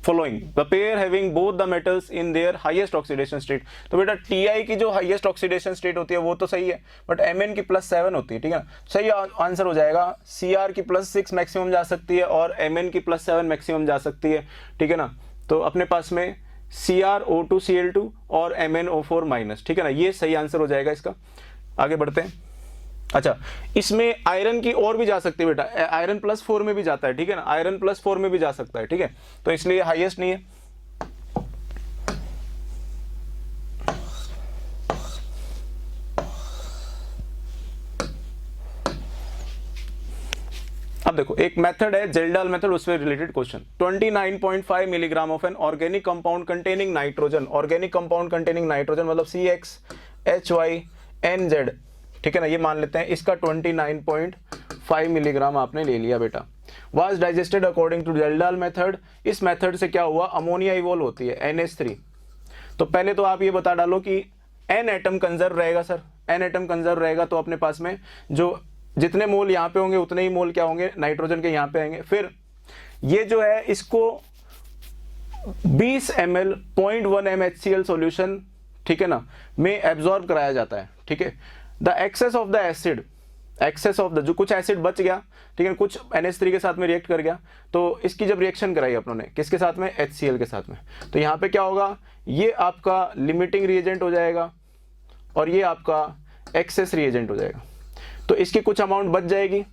following the pair having both the metals in their highest oxidation state, तो बेटा Ti की जो हाईएस्ट ऑक्सीडेशन स्टेट होती है वो तो सही है, बट Mn की +7 होती है, ठीक है ना। सही आंसर हो जाएगा, Cr की +6 मैक्सिमम जा सकती है और Mn की +7 मैक्सिमम जा सकती है, ठीक है ना। तो अपने पास में CrO2Cl2 और MnO4-, ठीक है ना, ये सही आंसर हो जाएगा इसका। आगे बढ़ते हैं। अच्छा, इसमें आयरन की और भी जा सकती है बेटा, आयरन +4 में भी जाता है, ठीक है ना, आयरन +4 में भी जा सकता है, ठीक है, तो इसलिए हाईएस्ट नहीं है। अब देखो, एक मेथड है जेल्डाल मेथड, उससे related question. 29.5 milligram of an organic compound containing nitrogen, organic compound containing nitrogen मतलब CXHYNZ, ठीक है ना, ये मान लेते हैं। इसका 29.5 मिलीग्राम आपने ले लिया बेटा। Was digested according to Kjeldahl method, इस मेथड से क्या हुआ, अमोनिया इवॉल्व होती है NH3। तो पहले तो आप ये बता डालो कि n एटम कंजर्व रहेगा सर, n एटम कंजर्व रहेगा, तो अपने पास में जो जितने मोल यहाँ पे होंगे उतने ही मोल क्या होंगे नाइट्रोजन के यहाँ पे आएंगे। फिर ये जो है इसको 20 ml 0.1 m HCl सॉल्यूशन, ठीक है ना, में एब्जॉर्ब कराया जाता है, ठीक है। The excess of the acid, excess of the, जो कुछ एसिड बच गया, ठीक है, कुछ NH3 के साथ में रिएक्ट कर गया, तो इसकी जब रिएक्शन कराई अपनों ने किसके साथ में, HCl के साथ में, तो यहाँ पे क्या होगा, ये आपका लिमिटिंग रिएजेंट हो जाएगा और ये आपका एक्सेस रिएजेंट हो जाएगा। तो इसकी कुछ अमाउंट बच जाएगी,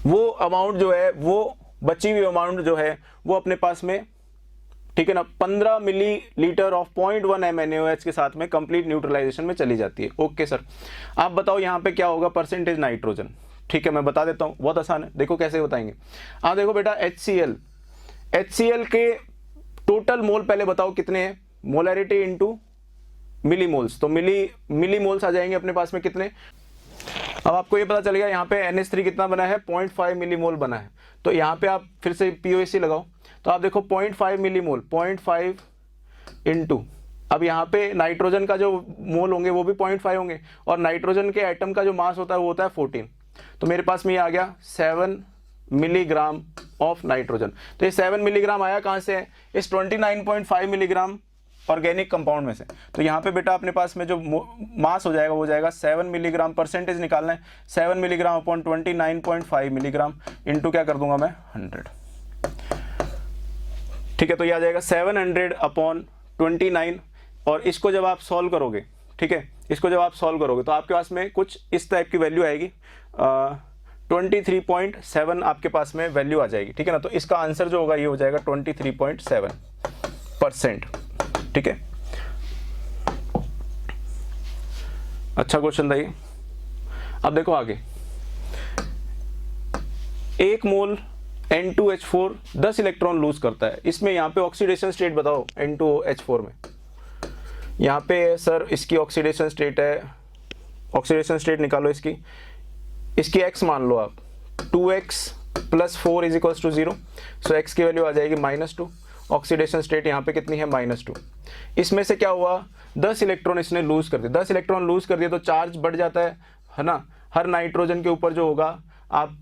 वो अमाउंट जो है, वो बची हुई अमाउंट जो है वो अपने पास में, ठीक है ना, 15 मिलीलीटर ऑफ 0.1 m NaOH के साथ में कंप्लीट न्यूट्रलाइजेशन में चली जाती है। ओके सर, आप बताओ यहाँ पे क्या होगा, परसेंटेज नाइट्रोजन, ठीक है, मैं बता देता हूँ, बहुत आसान है, देखो कैसे बताएंगे। आप देखो बेटा, HCl के टोटल मोल पहले बताओ कितने हैं, मोलैरिटी इनटू मिलीमोल्स, तो मिलीमोल्स आ जाएंगे अपने पास में कितने। अब आपको ये पता चलेगा यहाँ पे NH3 कितना बना है, 0.5 मिलीमोल बना है, तो यहाँ पे आप फिर से POC लगाओ, तो आप देखो 0.5 मिलीमोल, 0.5 इंटू, अब यहाँ पे नाइट्रोजन का जो मोल होंगे वो भी 0.5 होंगे, और नाइट्रोजन के एटम का जो मास होता है वो होता है 14, तो मेरे पास में ये आ गया 7 मिलीग्राम ऑफ नाइट्रोजन। तो ये 7 मिलीग्राम आया कहाँ से है, इस 29.5 मिलीग्राम ऑर्गेनिक कंपाउंड में से। तो यहाँ पे बेटा अपने पास में जो मास हो जाएगा वो जाएगा 7 मिलीग्राम, परसेंटेज निकालना है, 7 मिलीग्राम अपॉन 29.5 मिलीग्राम इंटू क्या कर दूंगा मैं 100, ठीक है। तो ये आ जाएगा 700 अपॉन 29, और इसको जब आप सॉल्व करोगे, ठीक है, इसको जब आप सॉल्व करोगे तो आपके पास में कुछ इस टाइप की वैल्यू आएगी, 23.7 आपके पास में वैल्यू आ जाएगी, ठीक है ना। तो इसका आंसर जो होगा ये हो जाएगा 23.7%, ठीक है। अच्छा क्वेश्चन था ये। अब देखो आगे, 1 मोल N2H4 10 इलेक्ट्रॉन लूज करता है। इसमें यहाँ पे ऑक्सीडेशन स्टेट बताओ N2H4 में। यहाँ पे सर इसकी ऑक्सीडेशन स्टेट है, ऑक्सीडेशन स्टेट निकालो इसकी x मान लो आप 2x + 4 = 0। सो x की वैल्यू आ जाएगी -2। ऑक्सीडेशन स्टेट यहाँ पे कितनी है -2। इसमें से क्या हुआ 10 इलेक्ट्रॉन इसने लूज कर दिया। 10 इलेक्ट्रॉन लूज कर दिया तो चार्ज बढ़ जाता है ना। हर नाइट्रोजन के ऊपर जो होगा, आप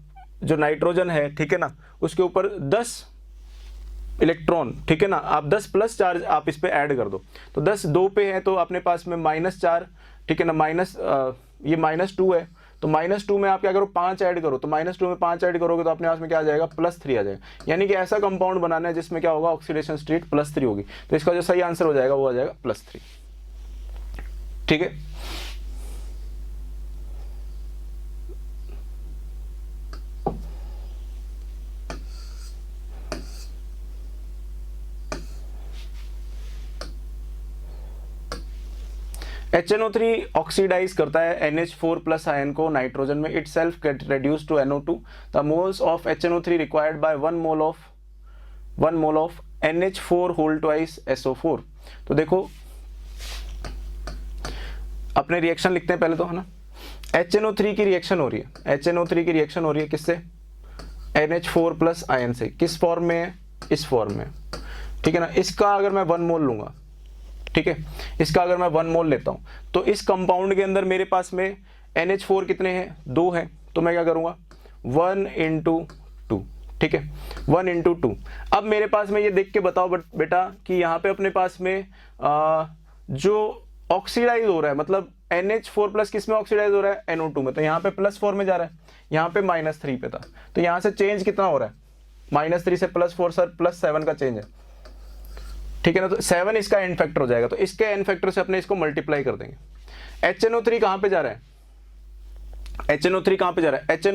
जो नाइट्रोजन है ठीक है ना, उसके ऊपर 10 इलेक्ट्रॉन ठीक है ना, आप 10 प्लस चार्ज आप इस पे ऐड कर दो। तो 10 2 पे है तो अपने पास में -4 ठीक है ना, ये -2 है तो -2 में आप क्या करो 5 ऐड करो। तो -2 में 5 ऐड करोगे तो अपने पास में क्या आ जाएगा +3 आ जाएगा। यानी कि ऐसा कंपाउंड बनाना है जिसमें क्या होगा ऑक्सीडेशन स्टेट +3 होगी। तो इसका जो सही आंसर हो जाएगा वो आ जाएगा +3। ठीक है। HNO3 ऑक्सीडाइज करता है NH4+ आयन को नाइट्रोजन में, itself get reduced to NO2। The moles of HNO3 required by 1 mole of NH4 whole twice SO4। तो देखो अपने रिएक्शन लिखते हैं पहले तो है ना। HNO3 की रिएक्शन हो रही है, HNO3 की रिएक्शन हो रही है किससे, NH4+ आयन से। किस फॉर्म में है, इस फॉर्म में ठीक है ना। इसका अगर मैं 1 मोल लूंगा ठीक है, इसका अगर मैं 1 मोल लेता हूं तो इस कंपाउंड के अंदर मेरे पास में NH4 कितने हैं, 2 हैं। तो मैं क्या करूंगा 1 × 2 ठीक है, 1 × 2। अब मेरे पास में ये देख के बताओ बेटा कि यहाँ पे अपने पास में जो ऑक्सीडाइज हो रहा है, मतलब NH4+ किस में ऑक्सीडाइज हो रहा है, NO2 में। तो यहाँ पे +4 में जा रहा है, यहाँ पे -3 पे था। तो यहाँ से चेंज कितना हो रहा है, -3 से +4 सर +7 का चेंज है ठीक है ना। तो 7 इसका एन फैक्टर हो जाएगा। तो इसके एन फैक्टर से अपने इसको मल्टीप्लाई कर देंगे। HNO3 कहाँ पे जा रहा है, HNO3 कहाँ पे जा रहा है, अच्छा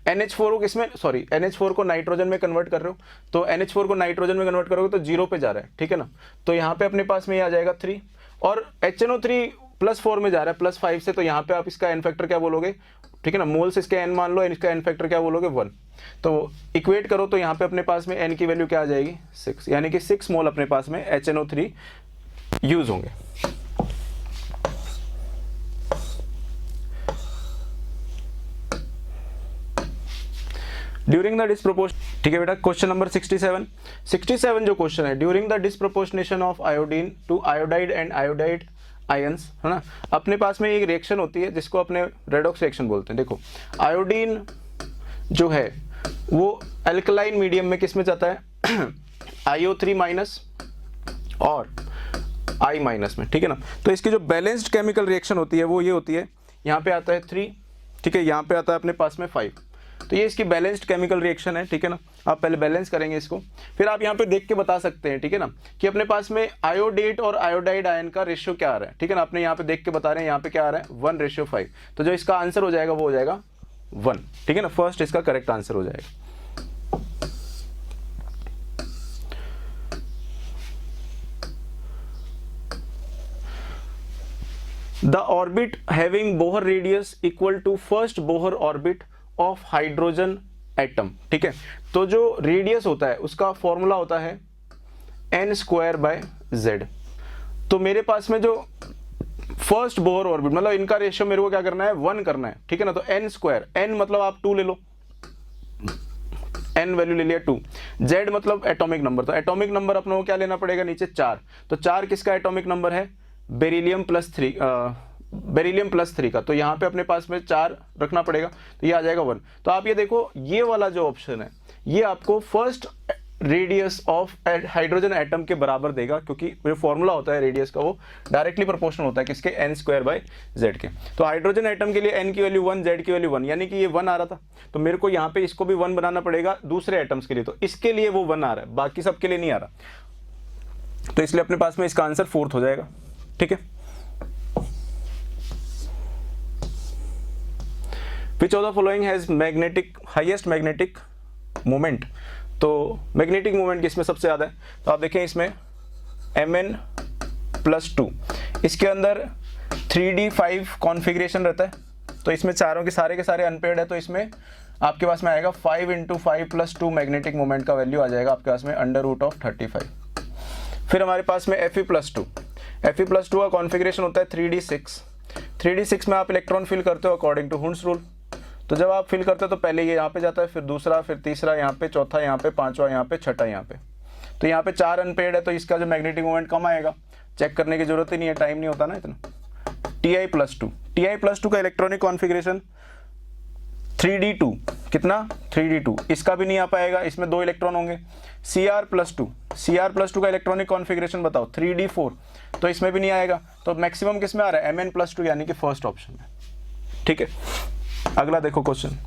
NH4 को किसमें, सॉरी NH4 को नाइट्रोजन में कन्वर्ट कर रहे हो। तो NH4 को नाइट्रोजन में कन्वर्ट करोगे तो 0 पे जा रहा है ठीक है ना। तो यहाँ पे अपने पास में ये आ जाएगा 3 और HNO3 +4 में जा रहा है +5 से। तो यहाँ पे आप इसका एन फैक्टर क्या बोलोगे ठीक है ना, मोल्स इसके n मान लो, इसका एन फैक्टर क्या बोलोगे 1। तो इक्वेट करो तो यहाँ पे अपने पास में n की वैल्यू क्या आ जाएगी 6, यानी कि 6 मोल अपने पास में HNO3 यूज होंगे। ड्यूरिंग द डिस्प्रोपोर्शन ठीक है बेटा। क्वेश्चन नंबर 67 जो क्वेश्चन है, during the disproportionation of iodine to iodide and iodide ions है ना, अपने पास में एक रिएक्शन होती है जिसको अपने रेडॉक्स रिएक्शन बोलते हैं। देखो आयोडीन जो है वो अल्कलाइन मीडियम में किस में जाता है IO3- और I- में ठीक है ना। तो इसकी जो बैलेंस्ड केमिकल रिएक्शन होती है वो ये होती है, यहाँ पे आता है 3 ठीक है, यहाँ पे आता है अपने पास में 5। तो ये इसकी बैलेंस्ड केमिकल रिएक्शन है ठीक है ना। आप पहले बैलेंस करेंगे इसको, फिर आप यहाँ पे देख के बता सकते हैं ठीक है ना कि अपने पास में आयोडेट और आयोडाइड आयन का रेशियो क्या आ रहा है ठीक है ना। अपने यहाँ पे देख के बता रहे हैं, यहाँ पे क्या आ रहा है 1:5। तो जो इसका आंसर हो जाएगा वो हो जाएगा 1 ठीक है ना। फर्स्ट इसका करेक्ट आंसर हो जाएगा। The orbit having Bohr radius equal to first Bohr orbit of hydrogen atom ठीक है। तो जो रेडियस होता है उसका फॉर्मूला होता है n²/z। तो मेरे पास में जो फर्स्ट बोहर ऑर्बिट, मतलब इनका रेशियो मेरे को क्या करना है 1 करना है ठीक है ना। तो n², n मतलब आप 2 ले लो, n वैल्यू ले लिया 2, z मतलब एटॉमिक नंबर। तो एटॉमिक नंबर अपने को क्या लेना पड़ेगा नीचे 4। तो 4 किसका एटॉमिक नंबर है, बेरिलियम +3 का। तो यहाँ पे अपने पास में 4 रखना पड़ेगा, तो ये आ जाएगा 1। तो आप ये देखो ये वाला जो ऑप्शन है ये आपको first radius of hydrogen atom के बराबर देगा, क्योंकि जो फॉर्मूला होता है रेडियस का वो डायरेक्टली प्रोपोर्शनल होता है किसके, n²/z के। तो हाइड्रोजन एटम के लिए n की वैल्यू 1, z की वैल्यू 1, यानी कि ये 1 आ रहा था। तो मेरे को यहाँ पे इसको भी 1 बनाना पड़ेगा दूसरे एटम्स के लिए। तो इसके लिए वो 1 आ रहा है, बाकी सबके लिए नहीं आ रहा। तो इसलिए अपने पास में इसका आंसर 4th हो जाएगा ठीक है। Which of the following has highest magnetic moment? तो मैग्नेटिक मोमेंट किसमें सबसे ज़्यादा है, तो आप देखें इसमें Mn+2, इसके अंदर 3d5 कॉन्फ़िगरेशन रहता है। तो इसमें चारों के सारे अनपेयर्ड है, तो इसमें आपके पास में आएगा 5 × 5 + 2 मैग्नेटिक मोमेंट का वैल्यू आ जाएगा आपके पास में √35। फिर हमारे पास में Fe+2, Fe+2 का कॉन्फ़िगरेशन होता है 3d6। 3d6 में आप इलेक्ट्रॉन फिल करते हो अकॉर्डिंग टू हुंड्स रूल। तो जब आप फिल करते हो तो पहले ये यहाँ पे जाता है, फिर दूसरा, फिर तीसरा यहाँ पे, चौथा यहाँ पे, पांचवा यहाँ पे, छठा यहाँ पे। तो यहाँ पे 4 अनपेयर्ड है, तो इसका जो मैग्नेटिक मोमेंट कम आएगा, चेक करने की जरूरत ही नहीं है, टाइम नहीं होता ना इतना। Ti+2 का इलेक्ट्रॉनिक कॉन्फ़िगरेशन 3d2, कितना 3d2, इसका भी नहीं आ पाएगा, इसमें 2 इलेक्ट्रॉन होंगे। Cr+2 का इलेक्ट्रॉनिक कॉन्फ़िगरेशन बताओ 3d4, तो इसमें भी नहीं आएगा। तो मैक्सिमम किस में आ रहा है, Mn+2 यानी कि फर्स्ट ऑप्शन में। ठीक है, अगला देखो question.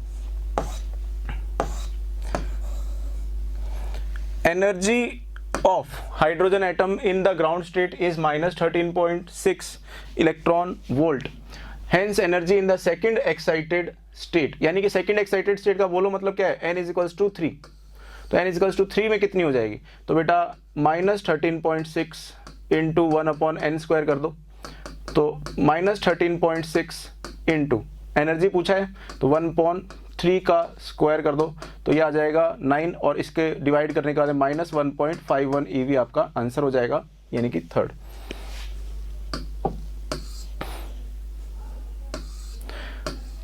Energy of hydrogen atom in the ground state is -13.6 electron volt, hence energy in the second excited state, यानी कि सेकंड एक्साइटेड स्टेट का बोलो मतलब क्या है, n = 3। तो n = 3 में कितनी हो जाएगी, तो बेटा -13.6 × 1/n² कर दो, तो -13.6 इंटू एनर्जी पूछा है तो 1/3 का स्क्वायर कर दो, तो ये आ जाएगा 9, और इसके डिवाइड करने के बाद -1.51 eV आपका आंसर हो जाएगा, यानी कि थर्ड।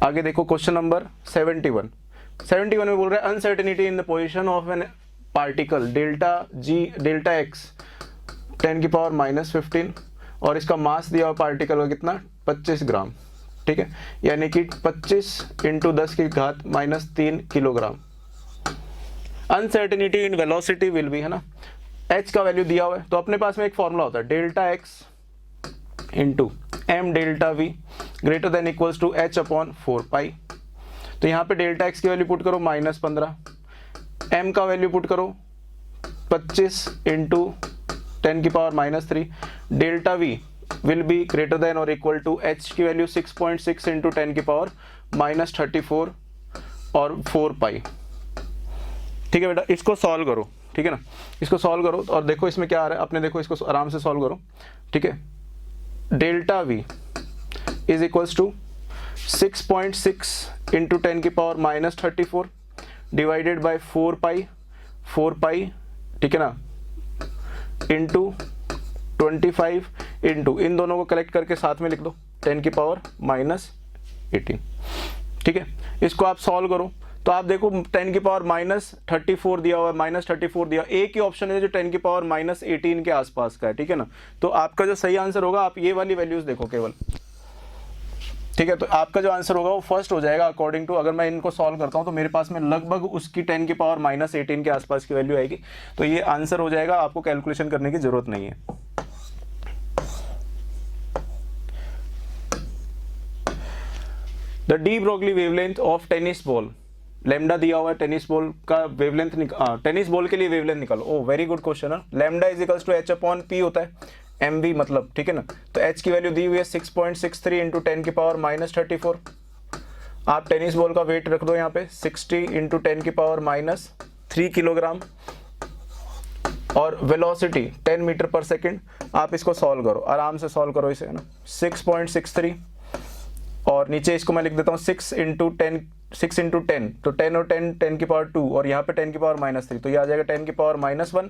आगे देखो क्वेश्चन नंबर 71 में बोल रहा है uncertainty in the position of an particle delta x 10⁻⁻15, और इसका मास दिया हुआ पार्टिकल का कितना 25 ग्राम। ठीक है, यानी कि 25 × 10⁻³ kilogram. Uncertainty in velocity will be, है ना, h का वैल्यू दिया हुआ है, तो अपने पास में एक फॉर्मूला होता है ΔX × m∆V > h/4π। तो यहाँ पे ΔX की वैल्यू पुट करो -15, m का वैल्यू पुट करो 25 × 10⁻³ ΔV will be greater than or equal to h की वैल्यू 6.6 × 10⁻34 और 4π। ठीक है बेटा, इसको सॉल्व करो, ठीक है ना, इसको सॉल्व करो और देखो इसमें क्या आ रहा है, अपने देखो इसको आराम से सॉल्व करो। ठीक है, ΔV = 6.6 × 10⁻34 डिवाइडेड बाय 4π, ठीक है ना, इंटू 25 इंटू, इन दोनों को कलेक्ट करके साथ में लिख दो 10⁻18। ठीक है, इसको आप सॉल्व करो तो आप देखो 10⁻34 दिया हुआ है, -34 दिया, एक ही ऑप्शन है जो 10⁻18 के आसपास का है। ठीक है ना, तो आपका जो सही आंसर होगा, आप ये वाली वैल्यूज देखो केवल। ठीक है, तो आपका जो आंसर होगा वो फर्स्ट हो जाएगा अकॉर्डिंग टू, अगर मैं इनको सॉल्व करता हूं तो मेरे पास में लगभग उसकी 10⁻18 के आसपास की वैल्यू आएगी, तो ये आंसर हो जाएगा, आपको कैलकुलेशन करने की जरूरत नहीं है। The de Broglie wavelength of tennis ball, lambda दिया हुआ है, टेनिस बॉल का वेवलेंथ टेनिस बॉल के लिए वेवलेंथ निकालो। ओ वेरी गुड क्वेश्चन है। लैम्डा = h/p होता है, mv मतलब, ठीक है ना, तो h की वैल्यू दी हुई है 6.63 × 10⁻34। आप टेनिस बॉल का वेट रख दो यहाँ पे 60 × 10⁻³ किलोग्राम, और वेलोसिटी 10 मीटर/सेकंड। आप इसको सॉल्व करो, आराम से सॉल्व करो इसे, है ना, 6.63, और नीचे इसको मैं लिख देता हूँ 6 × 10, तो 10 और 10 10⁻², और यहाँ पे 10⁻³ तो ये आ जाएगा 10⁻⁻1,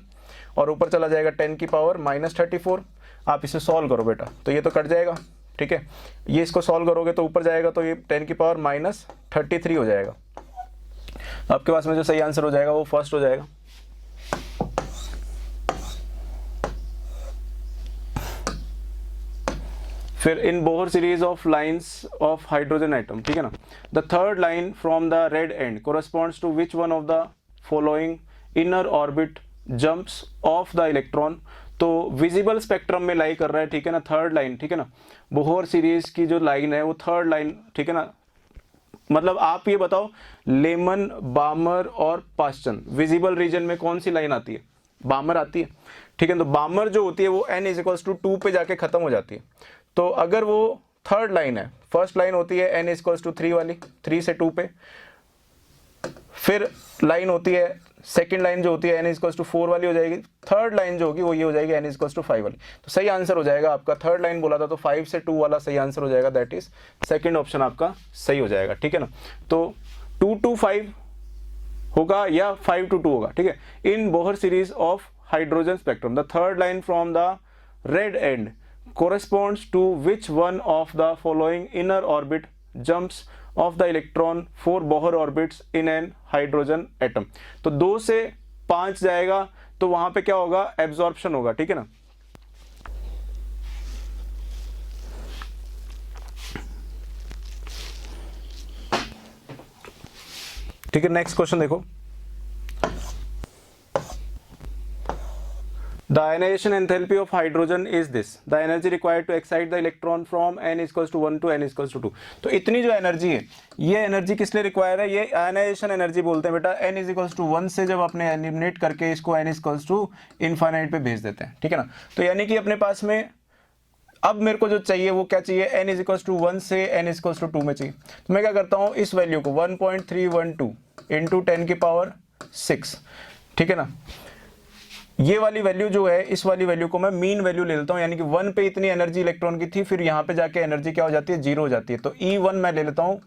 और ऊपर चला जाएगा 10⁻34। आप इसे सॉल्व करो बेटा, तो ये तो कट जाएगा। ठीक है, ये इसको सॉल्व करोगे तो ऊपर जाएगा, तो ये 10⁻33 हो जाएगा। आपके पास में जो सही आंसर हो जाएगा वो फर्स्ट हो जाएगा। फिर in Bohr series of lines of hydrogen atom, ठीक है ना, the third line from the red end corresponds to which one of the following inner orbit jumps of the electron. तो विजिबल स्पेक्ट्रम में lie कर रहा है, ठीक है ना, थर्ड लाइन, ठीक है ना, बोहर सीरीज की जो लाइन है वो थर्ड लाइन, ठीक है ना, मतलब आप ये बताओ लेमन, बामर और पास्चन विजिबल रीजन में कौन सी लाइन आती है, बामर आती है। ठीक है, तो बामर जो होती है वो n = 2 पे जाके खत्म हो जाती है। तो अगर वो थर्ड लाइन है, फर्स्ट लाइन होती है n = 3 वाली, 3 से 2 पे, फिर लाइन होती है सेकंड लाइन जो होती है n इक्वल्स टू 4 वाली हो जाएगी, थर्ड लाइन जो होगी वो ये हो जाएगी n इक्वल्स टू 5 वाली। तो सही आंसर हो जाएगा आपका, थर्ड लाइन बोला था तो 5 से 2 वाला सही आंसर हो जाएगा, दैट इज सेकंड ऑप्शन आपका सही हो जाएगा, ठीक है ना। तो 2 to 5 होगा या 5 to 2 होगा, ठीक है। In Bohr series of hydrogen spectrum the third line from the red end corresponds to which one of the following inner orbit jumps of the electron for Bohr orbits in an hydrogen atom। तो 2 से 5 जाएगा तो वहां पे क्या होगा, absorption होगा, ठीक है ना। ठीक है, नेक्स्ट क्वेश्चन देखो। The ionization enthalpy of hydrogen is this. The energy required to excite the electron from n equals to 1 to n equals to 2। तो इतनी जो एनर्जी है, ये एनर्जी किस लिए रिक्वायर है, ये आयनाइजेशन एनर्जी बोलते हैं बेटा। n इज इक्वल्स टू 1 से जब अपने एलिमिनेट करके इसको n इक्वल्स टू इनफाइनाइट पे भेज देते हैं, ठीक है ना। तो यानी कि अपने पास में अब मेरे को जो चाहिए वो क्या चाहिए, n इज इक्वल्स टू 1 से n इक्वल्स टू 2 में चाहिए। तो मैं क्या करता हूँ, इस वैल्यू को 1.312 इंटू 10 की पावर 6, ठीक है ना। ये वाली वैल्यू जो है, इस वाली वैल्यू को मैं मीन वैल्यू ले लेता हूँ, यानी कि 1 पे इतनी एनर्जी इलेक्ट्रॉन की थी, फिर यहाँ पे जाके एनर्जी क्या हो जाती है, 0 हो जाती है। तो E1 मैं ले लेता हूँ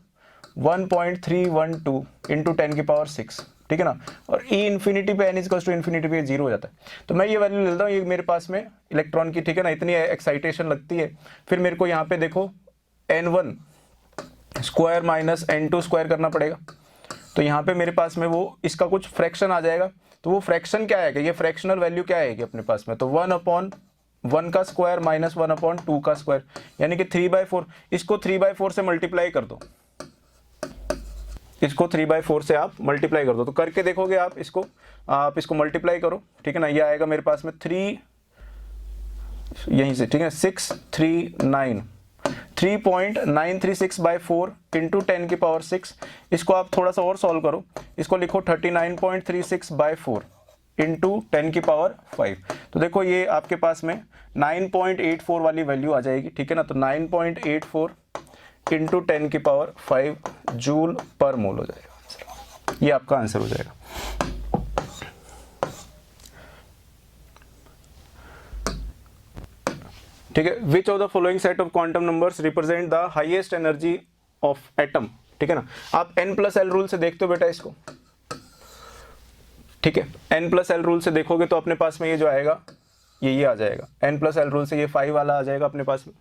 1.312 इंटू 10 की पावर 6, ठीक है ना। और E इन्फिनिटी पे n इक्वल्स टू इन्फिनिटी पे 0 हो जाता है। तो मैं ये वैल्यू ले लेता हूँ, ये मेरे पास में इलेक्ट्रॉन की, ठीक है ना, इतनी एक्साइटेशन लगती है। फिर मेरे को यहाँ पे देखो n1 square minus n2 square करना पड़ेगा। तो यहाँ पे मेरे पास में वो इसका कुछ फ्रैक्शन आ जाएगा। तो वो फ्रैक्शन क्या है कि ये फ्रैक्शनल वैल्यू क्या है कि अपने पास में, तो 1/1 का स्क्वायर माइनस 1/2 का स्क्वायर, यानी कि 3/4। इसको 3/4 से मल्टीप्लाई कर दो, इसको 3/4 से आप मल्टीप्लाई कर दो। तो करके देखोगे आप इसको मल्टीप्लाई करो, ठीक है ना। ये आएगा मेरे पास में 3 यहीं से, ठीक है, 3.936/4 इंटू 10 की पावर 6। इसको आप थोड़ा सा और सॉल्व करो, इसको लिखो 39.36/4 इंटू 10 की पावर 5। तो देखो ये आपके पास में 9.84 वाली वैल्यू आ जाएगी, ठीक है ना। तो 9.84 इंटू 10 की पावर 5 जूल पर मोल हो जाएगा, ये आपका आंसर हो जाएगा। ठीक है, विच of the following set of quantum numbers represent the highest energy of atom, ठीक है ना। आप n+l रूल से देखते हो बेटा इसको, ठीक है। n+l रूल से देखोगे तो अपने पास में ये जो आएगा ये आ जाएगा। n+l रूल से ये 5 वाला आ जाएगा अपने पास में,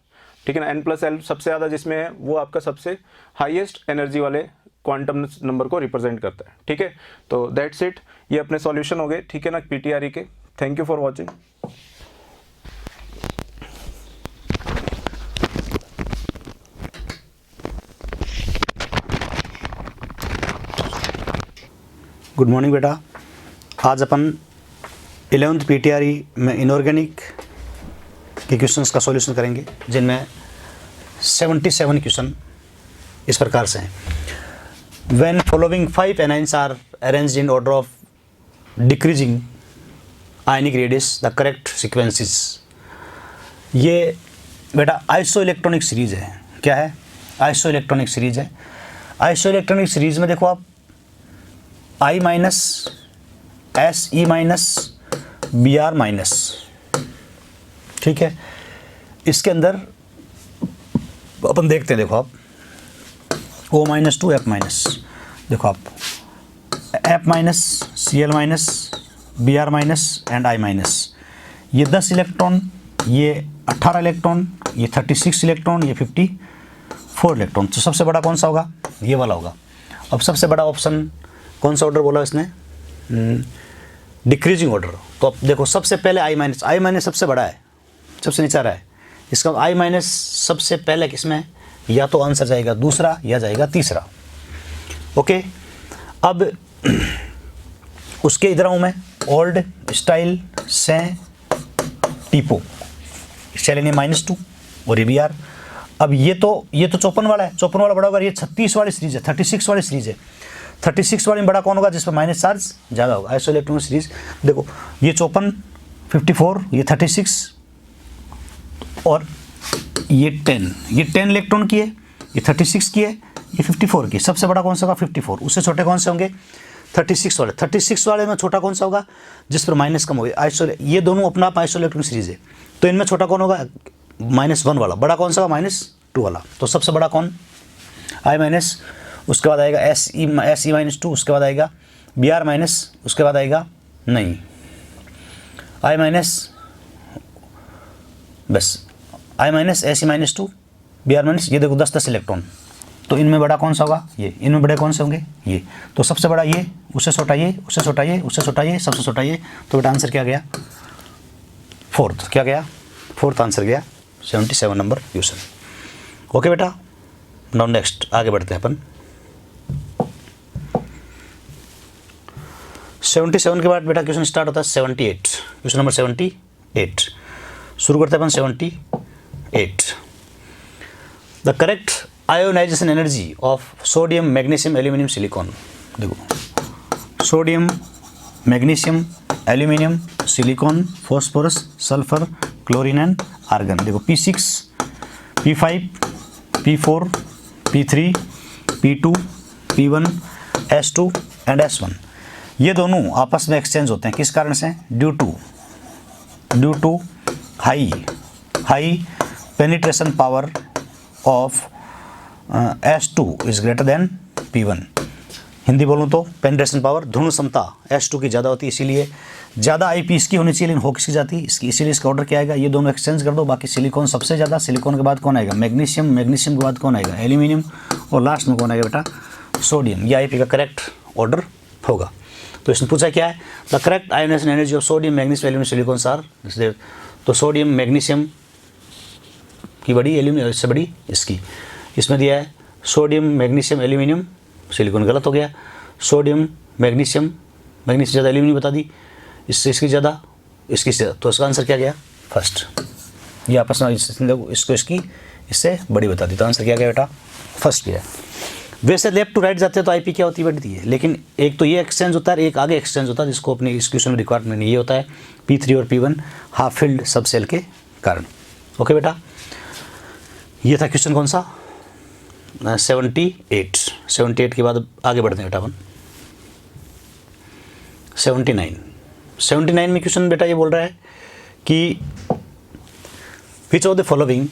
ठीक है ना। n+l सबसे ज़्यादा जिसमें है वो आपका सबसे हाईएस्ट एनर्जी वाले क्वांटम नंबर को रिप्रेजेंट करता है, ठीक है। तो दैट्स इट, ये अपने सॉल्यूशन हो गए, ठीक है ना, PTRE के। Thank you for watching. Good morning बेटा। आज अपन 11th PTRE में इनऑर्गेनिक के क्वेश्चंस का सॉल्यूशन करेंगे, जिनमें 77 क्वेश्चन इस प्रकार से हैं। When following 5 anions are arranged in order of decreasing ionic radius the correct sequences. ये बेटा आइसो इलेक्ट्रॉनिक सीरीज है। क्या है? आइसो इलेक्ट्रॉनिक सीरीज है। आइसो इलेक्ट्रॉनिक सीरीज में देखो आप I minus SE minus BR minus, ठीक है। इसके अंदर अपन देखते हैं, देखो आप O माइनस 2 F माइनस, देखो आप F minus Cl minus BR minus and I minus. ये 10 इलेक्ट्रॉन, ये 18 इलेक्ट्रॉन, ये 36 इलेक्ट्रॉन, ये 54 इलेक्ट्रॉन। तो सबसे बड़ा कौन सा होगा? ये वाला होगा। अब सबसे बड़ा ऑप्शन कौन सा ऑर्डर बोला इसने? Decreasing order. तो अब देखो सबसे पहले I माइनस सबसे बड़ा है, सबसे नीचा रहा है। इसका I माइनस सबसे पहले किसमें है? या तो आंसर जाएगा दूसरा या जाएगा तीसरा। ओके, अब उसके इधर हूँ मैं, ओल्ड स्टाइल से टीपो, सेलेनियम -2 और ये BR। अब ये तो 54 वाला है, 54 वाला बड़ा होगा। ये 36 वाली सीरीज है, 36 वाली सीरीज है। 36 वाले में बड़ा कौन होगा? जिस पर माइनस चार्ज ज़्यादा होगा। आइसो इलेक्ट्रॉनिक सीरीज देखो, ये 54, 54, ये 36 और ये 10। ये 10 इलेक्ट्रॉन की है, ये 36 की है, ये 54 की। सबसे बड़ा कौन सा होगा? 54। उससे छोटे कौन से होंगे? 36 वाले में छोटा कौन सा होगा, जिस पर माइनस कम होगी। ये दोनों अपना आप आइसोइलेक्ट्रॉनिक सीरीज है, तो इनमें छोटा कौन होगा, -1 वाला। बड़ा कौन सा होगा, -2 वाला। तो सबसे बड़ा कौन, I-, उसके बाद आएगा Se-2, उसके बाद आएगा Br-, उसके बाद आएगा नहीं I-, बस I-, Se-2, Br-, ये देखो 10 इलेक्ट्रॉन। तो इनमें बड़ा कौन सा होगा, ये। इनमें बड़े कौन से होंगे, ये। तो सबसे बड़ा ये, उससे छोटा ये, उससे छोटा ये, उससे छोटा ये, सबसे छोटा ये। तो बेटा आंसर क्या गया, 4th। क्या गया, 4th आंसर गया 77 नंबर क्वेश्चन। ओके बेटा, नाउ नेक्स्ट आगे बढ़ते हैं अपन। 77 के बाद बेटा क्वेश्चन स्टार्ट होता है 78, क्वेश्चन नंबर 78। शुरू करते हैं अपन 78। The correct ionisation energy of sodium, magnesium, aluminium, silicon. देखो, sodium, magnesium, aluminium, silicon, phosphorus, sulphur, chlorine and argon. देखो P6, P5, P4, P3, P2, P1, S2 and S1। ये दोनों आपस में एक्सचेंज होते हैं, किस कारण से, due to high penetration power of S2 is greater than P1। Hindi बोलूँ तो पेनिट्रेशन पावर, ध्रुव क्षमता S2 की ज़्यादा होती है, इसीलिए ज़्यादा IP इसकी होनी चाहिए, लेकिन हो किसकी जाती है, इसकी। इसीलिए इसका ऑर्डर क्या आएगा, ये दोनों एक्सचेंज कर दो। बाकी सिलिकॉन सबसे ज़्यादा, सिलिकॉन के बाद कौन आएगा, मैग्नीशियम, मैग्नीशियम के बाद कौन आएगा, एल्यूमिनियम, और लास्ट में कौन आएगा बेटा, सोडियम। ये IP का करेक्ट ऑर्डर होगा। तो इसने पूछा क्या है, the correct ionisation energy of sodium, magnesium, aluminium, silicon सार। तो सोडियम, मैग्नीशियम की बड़ी, एल्यूमिनियम इससे बड़ी इसकी। इसमें दिया है सोडियम, मैग्नीशियम, एल्यूमिनियम, सिलिकॉन, गलत हो गया। सोडियम, मैग्नीशियम ज़्यादा, एल्यूमिनियम बता दी, इससे इसकी ज़्यादा, इसकी से। तो इसका आंसर क्या गया, फर्स्ट। ये आपस में इसको इसकी इससे बड़ी बता दी, तो आंसर क्या गया बेटा, फर्स्ट गया। वैसे लेफ्ट टू राइट जाते हैं तो IP क्या होती है, बढ़ती है, लेकिन एक तो ये एक्सचेंज होता है, एक आगे एक्सचेंज होता है, जिसको अपनी इस क्वेश्चन में रिक्वायरमेंट नहीं, ये होता है P3 और P1 हाफ फिल्ड सब सेल के कारण। ओके बेटा, ये था क्वेश्चन कौन सा, 78 के बाद आगे बढ़ते हैं बेटा अपन 79 में क्वेश्चन बेटा ये बोल रहा है कि which of the following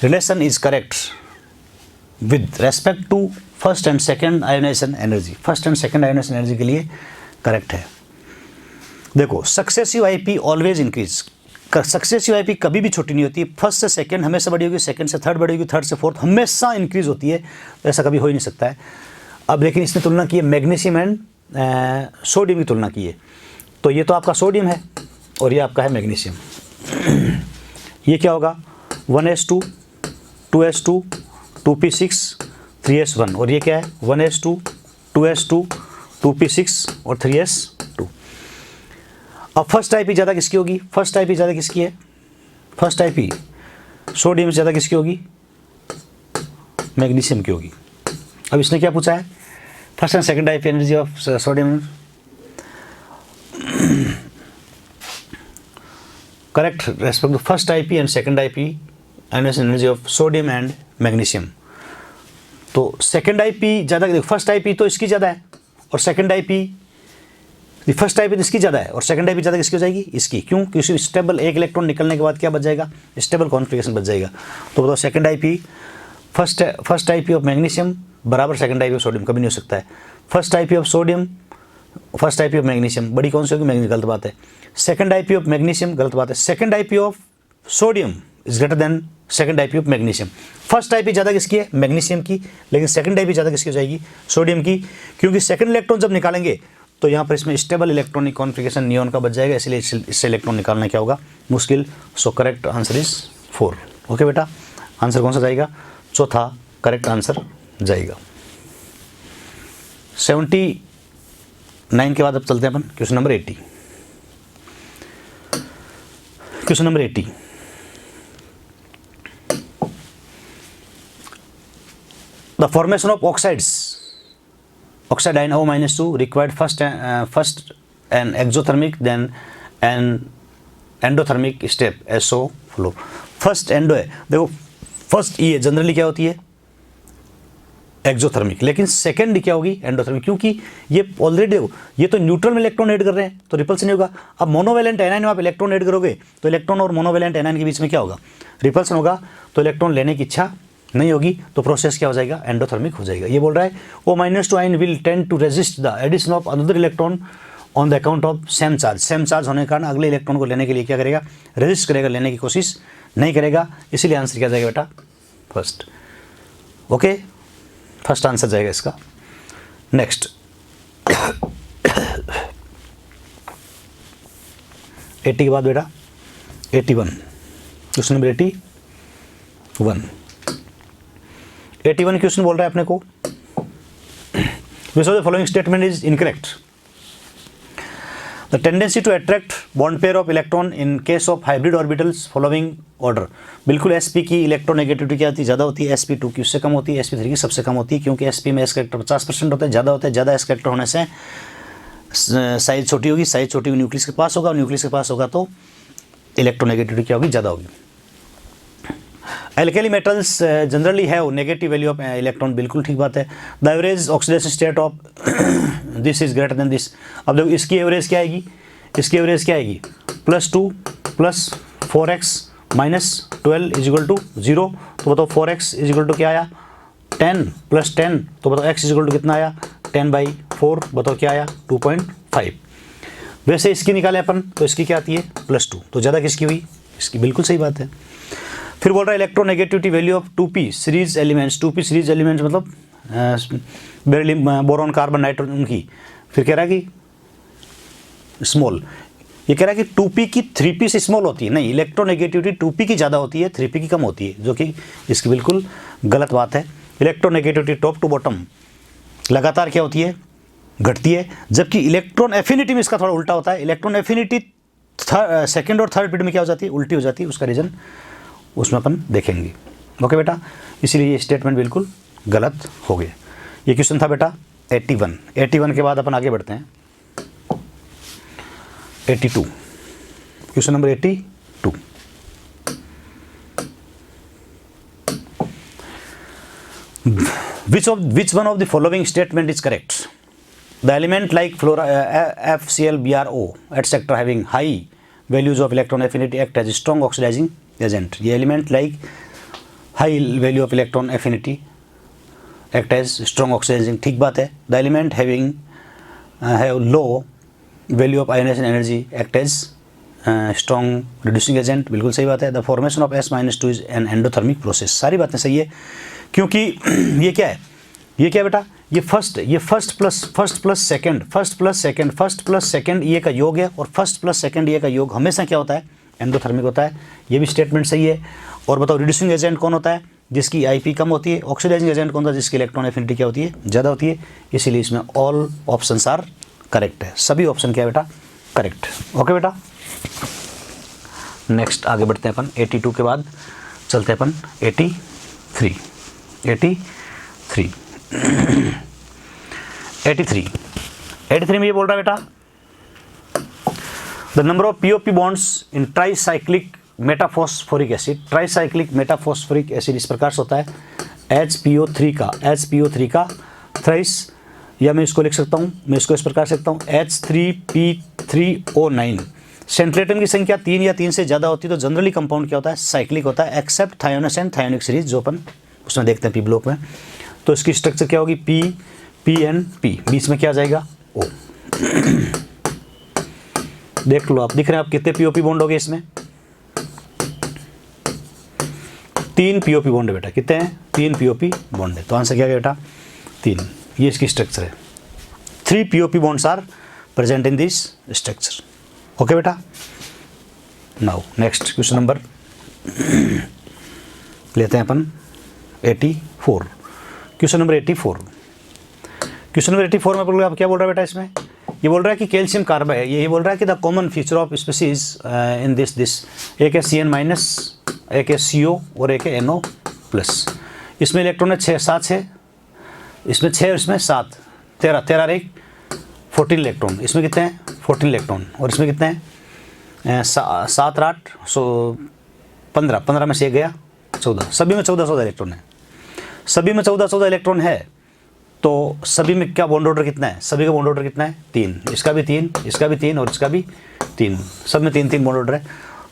relation is correct with respect to first and second ionization energy. First and second ionization energy के लिए करेक्ट है। देखो, successive IP always increase, successive IP कभी भी छोटी नहीं होती। फर्स्ट से सेकंड हमेशा बड़ी होगी, सेकंड से थर्ड बड़ी होगी, थर्ड से फोर्थ हमेशा इंक्रीज होती है, ऐसा कभी हो ही नहीं सकता है। अब लेकिन इसने तुलना की है मैग्नीशियम एंड सोडियम की तुलना की है, तो ये तो आपका सोडियम है और ये आपका है मैग्नीशियम। ये क्या होगा, 1s2, 2s2, 2p6, 3s1, और ये क्या है 1s2, 2s2, 2p6 और 3s2। अब फर्स्ट IP ज़्यादा किसकी होगी, फर्स्ट IP ज़्यादा किसकी है, फर्स्ट IP सोडियम से ज़्यादा किसकी होगी, मैग्नीशियम की होगी। अब इसने क्या पूछा है, first and second IP energy of sodium, correct respect to first IP and second IP energy of sodium and magnesium. तो सेकंड IP ज़्यादा, देखो फर्स्ट IP तो इसकी ज़्यादा है और सेकंड IP, फर्स्ट IP तो इसकी ज़्यादा है और सेकंड IP ज़्यादा किसकी हो जाएगी, इसकी। क्यों, क्योंकि स्टेबल एक इलेक्ट्रॉन निकलने के बाद क्या बच जाएगा, स्टेबल कॉन्फ़िगरेशन बच जाएगा। तो बताओ second IP, first IP of magnesium बराबर सेकंड IP ऑफ सोडियम कभी नहीं हो सकता है। First IP of sodium, first IP of magnesium, बड़ी कौन सी होगी, मैग्नीशियम, गलत बात है। सेकंड IP ऑफ मैग्नीशियम, गलत बात है। Second IP of sodium is greater then second IP of magnesium. First IP ज़्यादा किसकी है, मैग्नीशियम की, लेकिन सेकंड IP ज़्यादा किसकी हो जाएगी, सोडियम की, क्योंकि सेकंड इलेक्ट्रॉन जब निकालेंगे तो यहाँ पर इसमें स्टेबल इलेक्ट्रॉनिक कॉन्फ़िगरेशन नियॉन का बच जाएगा, इसलिए इससे इलेक्ट्रॉन निकालना क्या होगा, मुश्किल। So correct answer is 4। Okay बेटा, आंसर कौन सा जाएगा, चौथा करेक्ट आंसर जाएगा। 79 के बाद अब चलते हैं अपन question number 80। Question number 80, the formation of oxides, oxide ion O-2 required first an exothermic then an endothermic step SO flow। First endo है, देखो फर्स्ट E है, जनरली क्या होती है एक्सोथर्मिक, लेकिन सेकंड क्या होगी एंडोथर्मिक, क्योंकि ये ऑलरेडी ये तो न्यूट्रल में इलेक्ट्रॉन ऐड कर रहे हैं तो रिपल्सन नहीं होगा। अब मोनोवैलेंट एनायन में आप इलेक्ट्रॉन ऐड करोगे तो इलेक्ट्रॉन और मोनोवैलेंट एनायन के बीच में क्या होगा, रिपल्सन होगा, तो इलेक्ट्रॉन लेने की इच्छा नहीं होगी, तो प्रोसेस क्या हो जाएगा, एंडोथर्मिक हो जाएगा। ये बोल रहा है O-2 ion will tend to resist the addition of another electron on the account of same charge. Same charge होने के कारण अगले इलेक्ट्रॉन को लेने के लिए क्या करेगा, रेजिस्ट करेगा, लेने की कोशिश नहीं करेगा, इसीलिए आंसर क्या जाएगा बेटा, फर्स्ट। ओके, फर्स्ट आंसर जाएगा इसका। नेक्स्ट 80 के बाद बेटा 81, क्वेश्चन नंबर 81 क्वेश्चन बोल रहा है अपने को, which of the following statement is incorrect. The tendency to attract bond pair of electron in case of hybrid orbitals following order. बिल्कुल sp की इलेक्ट्रोनेगेटिविटी क्या होती है, ज़्यादा होती है, sp2 की उससे कम होती है, sp3 की सबसे कम होती है, क्योंकि sp में s कैरेक्टर 50% होता है, ज़्यादा होता है, ज़्यादा s कैरेक्टर होने से साइज छोटी होगी, साइज छोटी होगी न्यूक्लियस के पास होगा, न्यूक्लियस के पास होगा तो इलेक्ट्रोनेगेटिविटी क्या होगी, ज़्यादा होगी। Alkali metals generally have negative value of electron, बिल्कुल ठीक बात है। The average oxidation state of this is greater then this. अब देखो इसकी एवरेज क्या आएगी, इसकी एवरेज क्या आएगी, +2 + 4x - 12 इज टू 0। तो बताओ 4x इज टू क्या आया, 10 + 10, तो बताओ x इज टू कितना आया, 10/4, बताओ क्या आया, 2.5। वैसे इसकी निकाले अपन तो इसकी क्या आती है, +2, तो ज़्यादा किसकी हुई, इसकी, बिल्कुल सही बात है। फिर बोल रहा है electronegativity value of 2p series elements. 2p series elements मतलब बेरिलियम, बोरॉन, कार्बन, नाइट्रोजन की। फिर कह रहा है कि स्मॉल, ये कह रहा है कि 2p की 3p से स्मॉल होती है, नहीं, इलेक्ट्रोनेगेटिविटी 2p की ज़्यादा होती है, 3p की कम होती है, जो कि इसकी बिल्कुल गलत बात है। इलेक्ट्रोनेगेटिविटी टॉप टू बॉटम लगातार क्या होती है, घटती है, जबकि इलेक्ट्रॉन एफिनिटी में इसका थोड़ा उल्टा होता है। इलेक्ट्रॉन एफिनिटी सेकेंड और थर्ड पीरियड में क्या हो जाती है, उल्टी हो जाती है, उसका रीज़न उसमें अपन देखेंगे। ओके बेटा, इसीलिए ये स्टेटमेंट बिल्कुल गलत हो गया। ये क्वेश्चन था बेटा 81। 81 के बाद अपन आगे बढ़ते हैं 82, question number 82। Which one of the following statement is correct? The element like FCl, BrO, etc. having high values of electron affinity act as strong oxidizing agent. ये element like high value of electron affinity act as strong oxidizing, ठीक बात है। The element having have low value of ionization energy act as strong reducing agent, बिल्कुल सही बात है। The formation of S-2 is an endothermic process, सारी बातें सही है, क्योंकि ये क्या है, ये क्या बेटा, ये फर्स्ट प्लस सेकंड ये का योग है, और फर्स्ट प्लस सेकंड ये का योग हमेशा क्या होता है, एंडोथर्मिक होता है। ये भी स्टेटमेंट सही है। और बताओ रिड्यूसिंग एजेंट कौन होता है, जिसकी आईपी कम होती है। ऑक्सीडाइजिंग एजेंट कौन होता है, जिसकी इलेक्ट्रॉन एफिनिटी क्या होती है, ज़्यादा होती है। इसीलिए इसमें ऑल ऑप्शंस आर करेक्ट है, सभी ऑप्शन क्या है बेटा, करेक्ट। ओके बेटा, नेक्स्ट आगे बढ़ते हैं अपन 82 के बाद चलते हैं अपन 83 में ये बोल रहा है बेटा, the number of POP bonds in tricyclic metaphosphoric acid. Tricyclic metaphosphoric acid इस प्रकार से होता है, HPO3 का थ्राइस, या मैं इसको लिख सकता हूँ, मैं इसको इस प्रकार से लिखता हूँ H3P3O9। सेंट्रेटन की संख्या 3 या 3 से ज़्यादा होती है तो जनरली कंपाउंड क्या होता है, साइक्लिक होता है, accept thionous and thionic series, जो अपन उसमें देखते हैं पी ब्लॉक में। तो इसकी स्ट्रक्चर क्या होगी, PNP, बीच में क्या आ जाएगा, O। देख लो आप, दिख रहे हैं आप कितने पीओपी बॉन्ड हो गए इसमें, 3 पीओपी बॉन्ड है बेटा। कितने हैं, 3 पीओपी बॉन्ड है, तो आंसर क्या है बेटा, 3। ये इसकी स्ट्रक्चर है, 3 POP bonds are present in this structure. Okay बेटा, नाउ नेक्स्ट क्वेश्चन नंबर लेते हैं अपन 84, क्वेश्चन नंबर 84। क्वेश्चन नंबर 84 में आप क्या बोल रहा है बेटा, इसमें ये बोल रहा है कि कैल्शियम कार्बाइड है, ये बोल रहा है कि the common feature of species in this एक है CN-, एक है CO और एक है NO+। इसमें इलेक्ट्रॉन है 7 है, इसमें 6 और इसमें 7, 13 एक 14 इलेक्ट्रॉन। इसमें कितने हैं, 14 इलेक्ट्रॉन, और इसमें कितने हैं, 7 और 8 15 में से एक गया 14, सभी में 14 इलेक्ट्रॉन है, सभी में 14 इलेक्ट्रॉन है। तो सभी में क्या बॉन्ड ऑर्डर कितना है, सभी का बॉन्ड ऑर्डर कितना है 3, इसका भी 3, इसका भी 3 और इसका भी 3, सब में 3 3 बॉन्ड ऑर्डर है।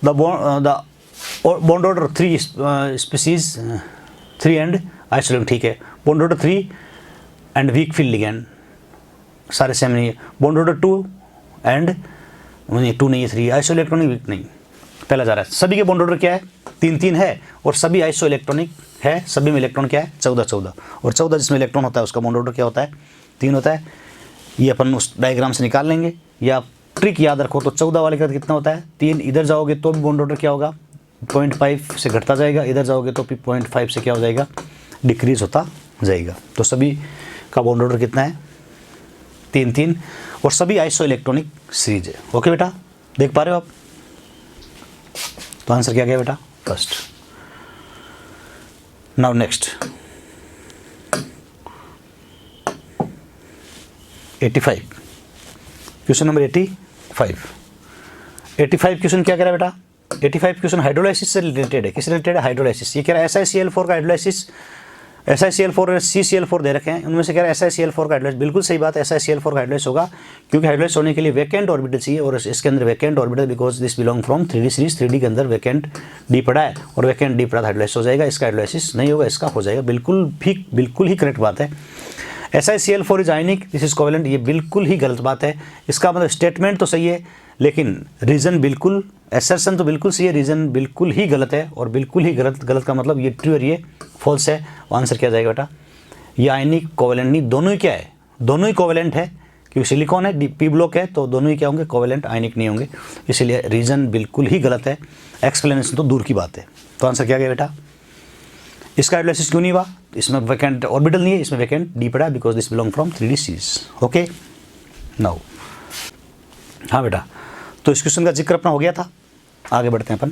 The bond order 3 species 3 and isolate, ठीक है। Bond order 3 and weak field ligand सारे सेम नहीं है। बॉन्ड ऑर्डर 2 एंड 2 नहीं है, 3 आइसो इलेक्ट्रॉनिक वीक नहीं, पहला जा रहा है। सभी के बॉन्ड ऑर्डर क्या है 3 3 है और सभी आइसो इलेक्ट्रॉनिक है, सभी में इलेक्ट्रॉन क्या है 14 14 और 14 जिसमें इलेक्ट्रॉन होता है उसका बॉन्ड ऑर्डर क्या होता है 3 होता है। ये अपन उस डायग्राम से निकाल लेंगे, या ट्रिक याद रखो तो 14 वाले का कितना होता है 3, इधर जाओगे तो भी बॉन्ड ऑर्डर क्या होगा 0.5 से घटता जाएगा, इधर जाओगे तो भी 0.5 से क्या हो जाएगा डिक्रीज होता जाएगा। तो सभी का बॉन्ड ऑर्डर कितना है 3 3 और सभी आइसो इलेक्ट्रॉनिक सीरीज है। ओके बेटा, देख पा रहे हो आप? तो आंसर क्या गया बेटा first. Now next 85, question number 85 question क्या कह रहा है बेटा 85 क्वेश्चन हाइड्रोलाइसिस से रिलेटेड है। किस रिलेटेड है हाइड्रोलाइसिस। ये कह रहा है SiCl4 का हाइड्रोलाइसिस, SiCl4 और CCl4 दे रखे हैं, उनमें से कह रहा है SiCl4 का हाइड्रोलाइसिस। बिल्कुल सही बात है, SiCl4 का हाइड्रोलाइसिस होगा क्योंकि हाइड्रोलाइसिस होने के लिए वैकेंट ऑर्बिटल चाहिए और इसके अंदर vacant orbital because this belong from 3D series, 3D के अंदर वैकेंट डी पड़ा है और वैकेंट डी पड़ा हाइड्रोलाइसिस हो जाएगा, इसका हाइड्रोलाइसिस नहीं होगा, इसका हो जाएगा। बिल्कुल ही करेक्ट बात है। SiCl4 is ionic, this is covalent, ये बिल्कुल ही गलत बात है। इसका मतलब स्टेटमेंट तो सही है लेकिन रीज़न बिल्कुल, एसर्शन तो बिल्कुल सही है, रीज़न बिल्कुल ही गलत है और बिल्कुल ही गलत का मतलब ये ट्रू और ये फॉल्स है। आंसर क्या जाएगा बेटा, ये आयनिक कोवेलेंट नहीं, दोनों ही क्या है, दोनों ही कोवेलेंट है क्योंकि सिलिकॉन है पी ब्लॉक है तो दोनों ही क्या होंगे कोवेलेंट, आयनिक नहीं होंगे, इसलिए रीज़न बिल्कुल ही गलत है, एक्सप्लेनेशन तो दूर की बात है। तो आंसर क्या गया बेटा, इसका हाइड्रोलाइसिस क्यों नहीं हुआ, इसमें वैकेंट ऑर्बिटल नहीं है, इसमें वैकेंट डी पड़ा because this belong from 3D series. Okay now, हाँ बेटा, तो इस क्वेश्चन का जिक्र अपना हो गया था, आगे बढ़ते हैं अपन।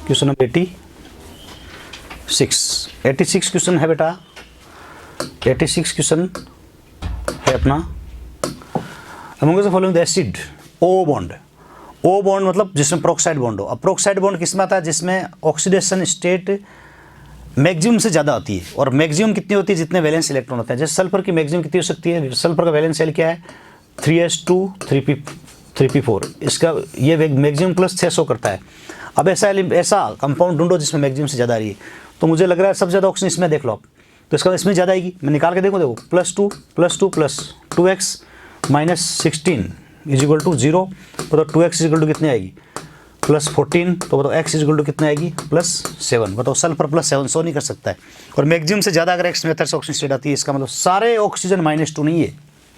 क्वेश्चन नंबर 86 क्वेश्चन है बेटा, 86 क्वेश्चन है अपना। Among the following the acid O bond, O bond मतलब जिसमें प्रोक्साइड बॉन्ड हो। अब प्रोक्साइड बॉन्ड किस में आता है, जिसमें ऑक्सीडेशन स्टेट मैक्सिमम से ज़्यादा होती है और मैक्सिमम कितनी होती है जितने वैलेंस इलेक्ट्रॉन होते हैं। जैसे सल्फर की मैक्सिमम कितनी हो सकती है, सल्फर का वैलेंस शेल क्या है 3s2 3p4, इसका ये मैक्सिमम प्लस 600 करता है। अब ऐसा कंपाउंड ढूंढो जिसमें मैक्सिमम से ज़्यादा आ रही है, तो मुझे लग रहा है सबसे ज़्यादा ऑक्सीजन इसमें देख लो आप, तो इसका इसमें ज़्यादा आएगी, मैं निकाल के देखो +2 + 2x -16 इज इक्वल टू 0, बताओ 2x इज इक्वल टू कितनी आएगी +14, तो बताओ x इज इक्वल टू कितनी आएगी +7, बताओ सल्फर +7 100 नहीं कर सकता है और मैक्सिमम से ज़्यादा अगर x मेथड से ऑक्सीजन स्टेट आती है, इसका मतलब सारे ऑक्सीजन -2 नहीं है,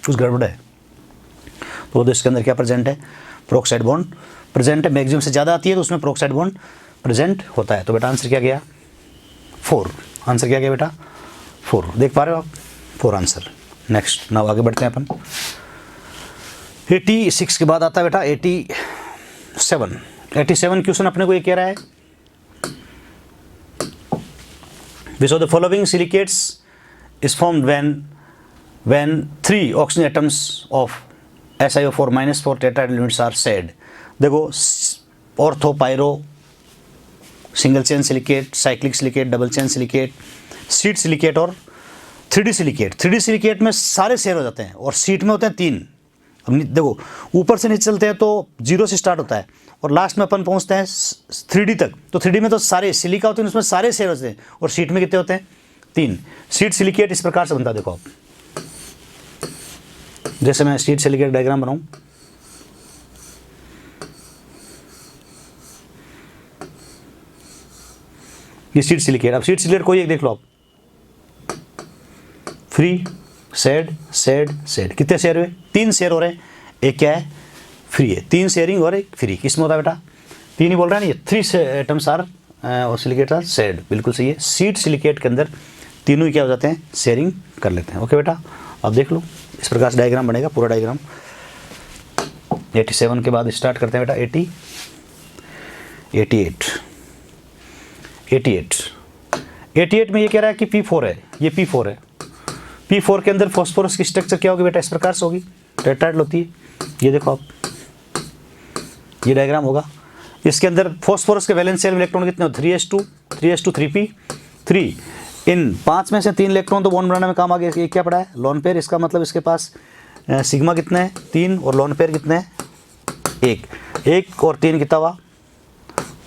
कुछ गड़बड़ है। तो इसके अंदर क्या प्रेजेंट है, प्रोक्साइड बॉन्ड प्रेजेंट है, मैक्सिमम से ज़्यादा आती है तो उसमें प्रोक्साइड बॉन्ड प्रेजेंट होता है। तो बेटा आंसर क्या गया 4, आंसर क्या गया बेटा 4, देख पा रहे हो आप 4 आंसर। नेक्स्ट नाउ आगे बढ़ते हैं अपन। 86 के बाद आता है बेटा 87 क्वेश्चन अपने को ये कह रहा है, विच of the following silicates is formed when 3 oxygen atoms of SiO4 -4 tetrahedral elements are said। देखो ortho pyro single chain silicate, cyclic silicate, double chain silicate, sheet silicate और 3D सिलिकेट। 3D सिलिकेट में सारे share हो जाते हैं और seat में होते हैं 3। अब देखो ऊपर से नीचे चलते हैं तो 0 से स्टार्ट होता है और लास्ट में अपन पहुंचते हैं 3D तक, तो 3D में तो सारे सिलिका होते हैं, उसमें सारे शेयर होते हैं और सीट में कितने होते हैं 3। सीट सिलिकेट इस प्रकार से बनता है, देखो आप, जैसे मैं सीट सिलिकेट डायग्राम बनाऊं, ये सीट सिलिकेट। अब सीट सिलिकेट कोई एक देख लो आप, फ्री सेड सेड सेड, कितने शेयर हुए 3 शेयर हो रहे हैं, एक क्या है फ्री है, 3 शेयरिंग और एक फ्री, किस में होता है बेटा 3 ही बोल रहा है ना, ये 3 एटम्स आर और सिलिकेट आर शेयर्ड, बिल्कुल सही है। सीट सिलिकेट के अंदर तीनों ही क्या हो जाते हैं शेयरिंग कर लेते हैं। ओके बेटा, अब देख लो इस प्रकार से डायग्राम बनेगा, पूरा डायग्राम। 87 के बाद स्टार्ट करते हैं बेटा 88 में ये कह रहा है कि P4 है, ये P4 है। P4 के अंदर फॉस्फोरस की स्ट्रक्चर क्या होगी बेटा, इस प्रकार से होगी, टेट्राहेड्रल होती है, ये देखो आप, ये डायग्राम होगा। इसके अंदर फॉस्फोरस के वैलेंस शेल इलेक्ट्रॉन कितने हो 3s2 3p3, इन 5 में से 3 इलेक्ट्रॉन तो बॉन्ड बनाने में काम आ गया। ये क्या पड़ा है? Lone pair. इसका मतलब इसके पास सिग्मा कितने हैं? 3 और लोन पेयर कितने हैं? 1 और 3 कितना हुआ?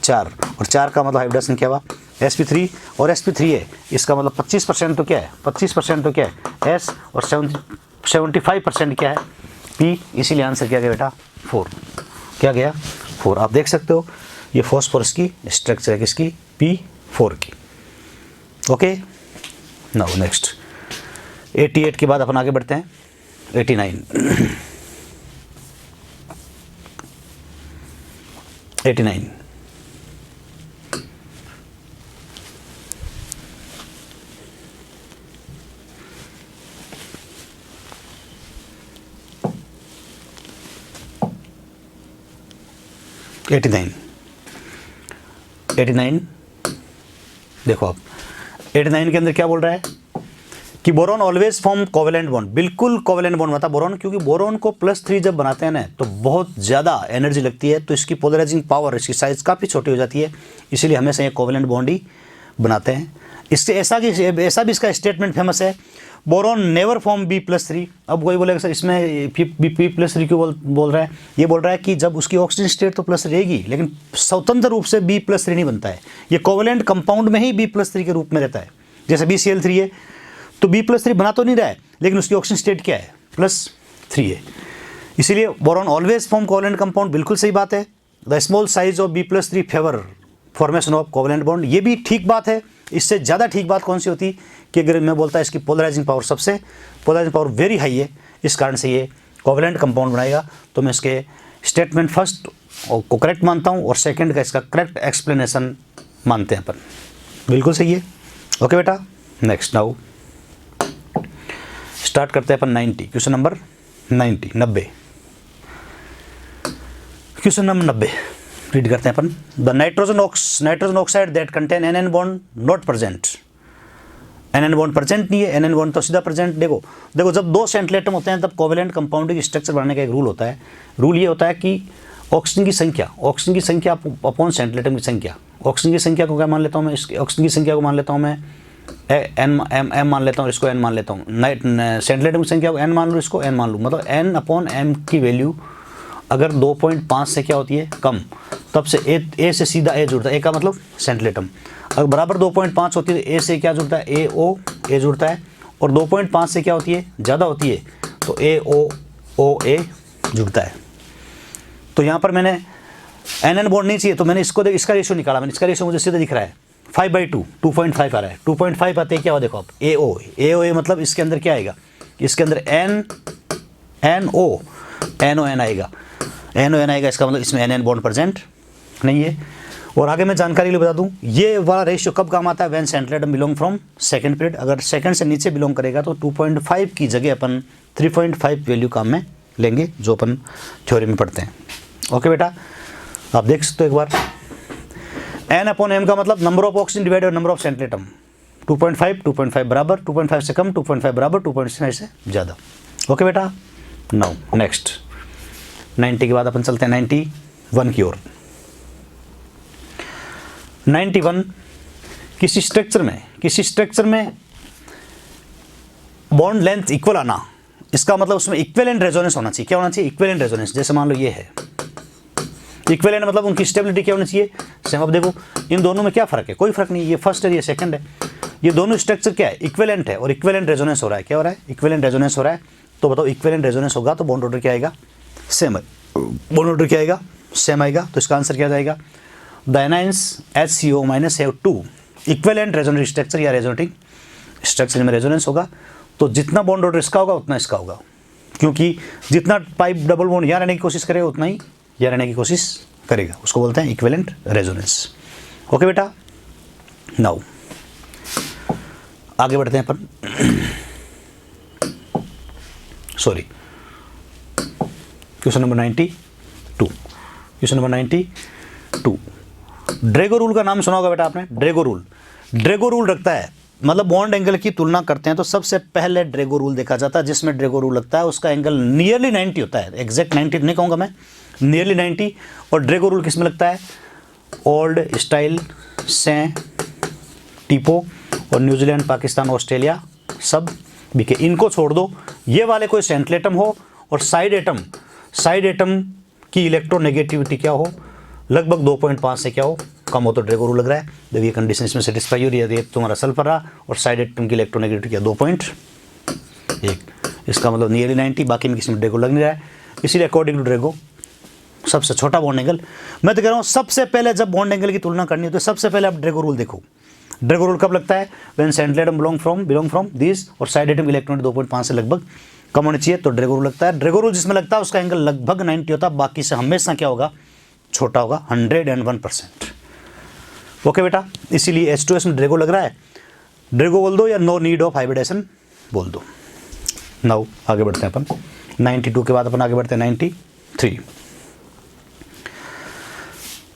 4 और 4 का मतलब हाइब्रिडाइजेशन क्या हुआ? sp3 और sp3 है। इसका मतलब 25% तो क्या है? 25% तो क्या है? s और 75% क्या है? p। इसीलिए आंसर क्या गया बेटा? 4। क्या गया? 4। आप देख सकते हो ये फॉस्फोरस की स्ट्रक्चर है किसकी? p4 की। ओके, नाउ नेक्स्ट 88 के बाद अपन आगे बढ़ते हैं 89 89 89 89 देखो आप 89 के अंदर क्या बोल रहा है कि boron always form covalent bond. बिल्कुल कोवेलेंट बॉन्ड बता बोरॉन, क्योंकि बोरॉन को +3 जब बनाते हैं ना तो बहुत ज़्यादा एनर्जी लगती है, तो इसकी पोलराइजिंग पावर, इसकी साइज़ काफ़ी छोटी हो जाती है, इसीलिए हमेशा ये कोवेलेंट बॉन्ड ही बनाते हैं। इससे ऐसा भी इसका स्टेटमेंट फेमस है, बोरॉन नेवर फॉर्म B+3। अब कोई बोलेगा सर इसमें B+3 क्यों बोल रहा है? ये बोल रहा है कि जब उसकी ऑक्सीजन स्टेट तो प्लस रहेगी, लेकिन स्वतंत्र रूप से B+3 नहीं बनता है। ये कोवेलेंट कंपाउंड में ही B+3 के रूप में रहता है। जैसे BCl3 है तो B+3 बना तो नहीं रहा है, लेकिन उसकी ऑक्सीजन स्टेट क्या है? +3 है। इसीलिए boron always form covalent compound, बिल्कुल सही बात है। The small size of B+3 favour formation of covalent bond, ये भी ठीक बात है। इससे ज़्यादा ठीक बात कौन सी होती कि अगर मैं बोलता है इसकी पोलराइजिंग पावर वेरी हाई है, इस कारण से ये कोवेलेंट कंपाउंड बनाएगा, तो मैं इसके स्टेटमेंट फर्स्ट को करेक्ट मानता हूँ और सेकंड का इसका करेक्ट एक्सप्लेनेशन मानते हैं अपन। बिल्कुल सही है। ओके बेटा, नेक्स्ट नाउ स्टार्ट करते हैं अपन 90, question number 90। Question number 90 read करते हैं अपन। The nitrogen oxide that contain NN bond not present. NN bond present नहीं है, NN बॉन्ड तो सीधा प्रेजेंट। देखो जब 2 सेंट्रल एटम होते हैं तब कोवेलेंट कंपाउंड की स्ट्रक्चर बनाने का एक रूल होता है। रूल ये होता है कि ऑक्सीजन की संख्या अपॉन सेंट्रल एटम की संख्या। ऑक्सीजन की संख्या को क्या मान लेता हूँ मैं? ऑक्सीजन की संख्या को मान लेता हूँ मैं m मान लेता हूँ, इसको n मान लेता हूँ। सेंट्रल एटम की संख्या को n मान लूँ, इसको n मान लूँ। मतलब n/m की वैल्यू अगर 2.5 से क्या होती है? कम, तब से A से सीधा A जुड़ता है। A का मतलब सेंट्रल एटम। अगर बराबर 2.5 होती है तो A से क्या जुड़ता है? A जुड़ता है। और 2.5 से क्या होती है? ज़्यादा होती है तो A जुड़ता है। तो यहाँ पर मैंने NN बॉन्ड नहीं चाहिए तो मैंने इसका रेशियो निकाला। मैंने इसका रेशियो मुझे सीधा दिख रहा है 5/2, 2.5 आ रहा है। 2.5 आते हैं क्या हो? देखो आप AO मतलब इसके अंदर क्या आएगा? इसके अंदर NON आएगा। इसका मतलब इसमें NN बॉन्ड प्रेजेंट नहीं है। और आगे मैं जानकारी के लिए बता दूं, ये वाला रेशियो कब काम आता है? When central atom belong from second period. अगर सेकंड से नीचे बिलोंग करेगा तो 2.5 की जगह अपन 3.5 वैल्यू काम में लेंगे, जो अपन थ्योरी में पढ़ते हैं। ओके बेटा, आप देख सकते हो एक बार। N/m का मतलब number of oxygen divided number of central atom. 2.5 बराबर 2.5 से कम, 2.5 बराबर 2.5 से ज़्यादा। ओके बेटा, नाउ नेक्स्ट 90 के बाद अपन चलते हैं 91 की ओर। 91 किसी स्ट्रक्चर में बॉन्ड लेंथ इक्वल आना, इसका मतलब उसमें इक्विवेलेंट रेजोनेंस होना चाहिए। क्या होना चाहिए? Equivalent resonance. जैसे मान लो ये है इक्विवेलेंट, मतलब उनकी स्टेबिलिटी क्या होनी चाहिए? सेम। अब देखो इन दोनों में क्या फ़र्क है? कोई फ़र्क नहीं। ये फर्स्ट है, ये सेकंड है। ये दोनों स्ट्रक्चर क्या है? इक्विवेलेंट है और इक्विवेलेंट रेजोनेंस हो रहा है। क्या हो रहा है? इक्विवेलेंट रेजोनेंस हो रहा है। तो बताओ इक्विवेलेंट रेजोनेंस होगा तो बॉन्ड ऑर्डर क्या आएगा? सेम। बॉन्ड ऑर्डर क्या आएगा? सेम आएगा। तो इसका आंसर क्या जाएगा? The anions HCO- have 2 equivalent resonance structure या रेजोनेटिंग स्ट्रक्चर में रेजोनेंस होगा। तो जितना बॉन्ड ऑर्डर इसका होगा उतना इसका होगा, क्योंकि जितना पाइप डबल बॉन्ड यहाँ रहने की कोशिश करेगा उतना ही यहाँ रहने की कोशिश करेगा। उसको बोलते हैं इक्विवेलेंट रेजोनेंस। ओके बेटा, नाउ आगे बढ़ते हैं अपन। Sorry, question number 92। Drago rule का नाम सुना होगा बेटा आपने। ड्रेगो रूल रखता है, मतलब बॉन्ड एंगल की तुलना करते हैं तो सबसे पहले ड्रेगो रूल देखा जाता है। जिसमें ड्रेगो रूल लगता है उसका एंगल नियरली 90 होता है। एग्जैक्ट 90 नहीं कहूँगा मैं, नियरली 90। और ड्रेगो रूल किस में लगता है? ओल्ड स्टाइल, से टीपो और न्यूजीलैंड, पाकिस्तान, ऑस्ट्रेलिया सब बीके। इनको छोड़ दो, ये वाले कोई सेंट्रल एटम हो और साइड एटम की इलेक्ट्रोनेगेटिविटी क्या हो, लगभग 2.5 से क्या हो, कम हो तो ड्रैगो रूल लग रहा है। जब ये कंडीशन इसमें सेटिस्फाई हो रही है, ये तुम्हारा सल्फर रहा और साइड एटम की इलेक्ट्रोनेगेटिविटी क्या 2.1, इसका मतलब नियरली 90, बाकी में किसी में ड्रैगो लग नहीं रहा है। इसीलिए अकॉर्डिंग टू ड्रैगो सबसे छोटा बॉन्ड एंगल। मैं तो कह रहा हूँ सबसे पहले जब बॉन्ड एंगल की तुलना करनी है तो सबसे पहले आप ड्रैगो रूल देखो। ड्रैगो रूल कब लगता है, when central atom belong from this और साइड एटम इलेक्ट्रॉन 2.5 से लगभग कम होनी चाहिए, तो ड्रैगो रूल लगता है। ड्रैगो रूल जिसमें लगता है उसका एंगल लगभग 90 होता है, बाकी से हमेशा क्या होगा, छोटा होगा, 101%। ओके बेटा, इसीलिए H2S में ड्रैगो लग रहा है, ड्रैगो बोल दो या नो नीड ऑफ हाइब्रिडेशन बोल दो। नाउ आगे बढ़ते हैं अपन 92 के बाद अपन आगे बढ़ते हैं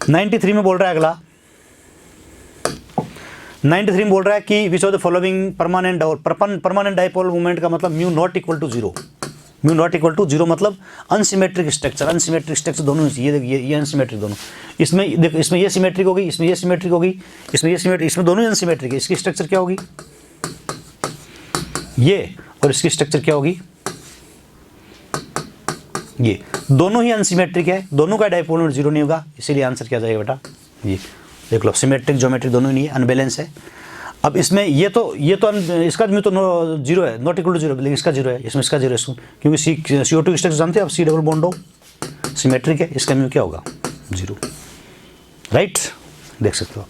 93 में बोल रहा है अगला। 93 में बोल रहा है कि which of the following permanent dipole movement का मतलब mu not equal to zero. Mu not equal to zero मतलब अनसिमेट्रिक स्ट्रक्चर दोनों ये अनसिमेट्रिक दोनों। इसमें देखो, इसमें ये सिमेट्रिक होगी, इसमें ये सिमेट्रिक होगी, इसमें ये सिमेट्रिक, इसमें दोनों ही अनसिमेट्रिक है। इसकी स्ट्रक्चर क्या होगी, ये, और इसकी स्ट्रक्चर क्या होगी, ये। दोनों ही अनसिमेट्रिक है, दोनों का डाइपोल मोमेंट जीरो नहीं होगा, इसीलिए आंसर क्या जाएगा बेटा, ये देख लो, सिमेट्रिक ज्योमेट्रिक दोनों ही नहीं है, अनबैलेंस है। अब इसमें ये तो इसका म्यू तो जीरो है, नॉट इक्वल टू जीरो, लेकिन इसका जीरो है, इसमें इसका जीरो है, क्योंकि CO2 की स्ट्रक्चर जानते हैं आप, C डबल बॉन्ड हो, सिमेट्रिक है, इसका म्यू क्या होगा, जीरो। राइट, देख सकते हो।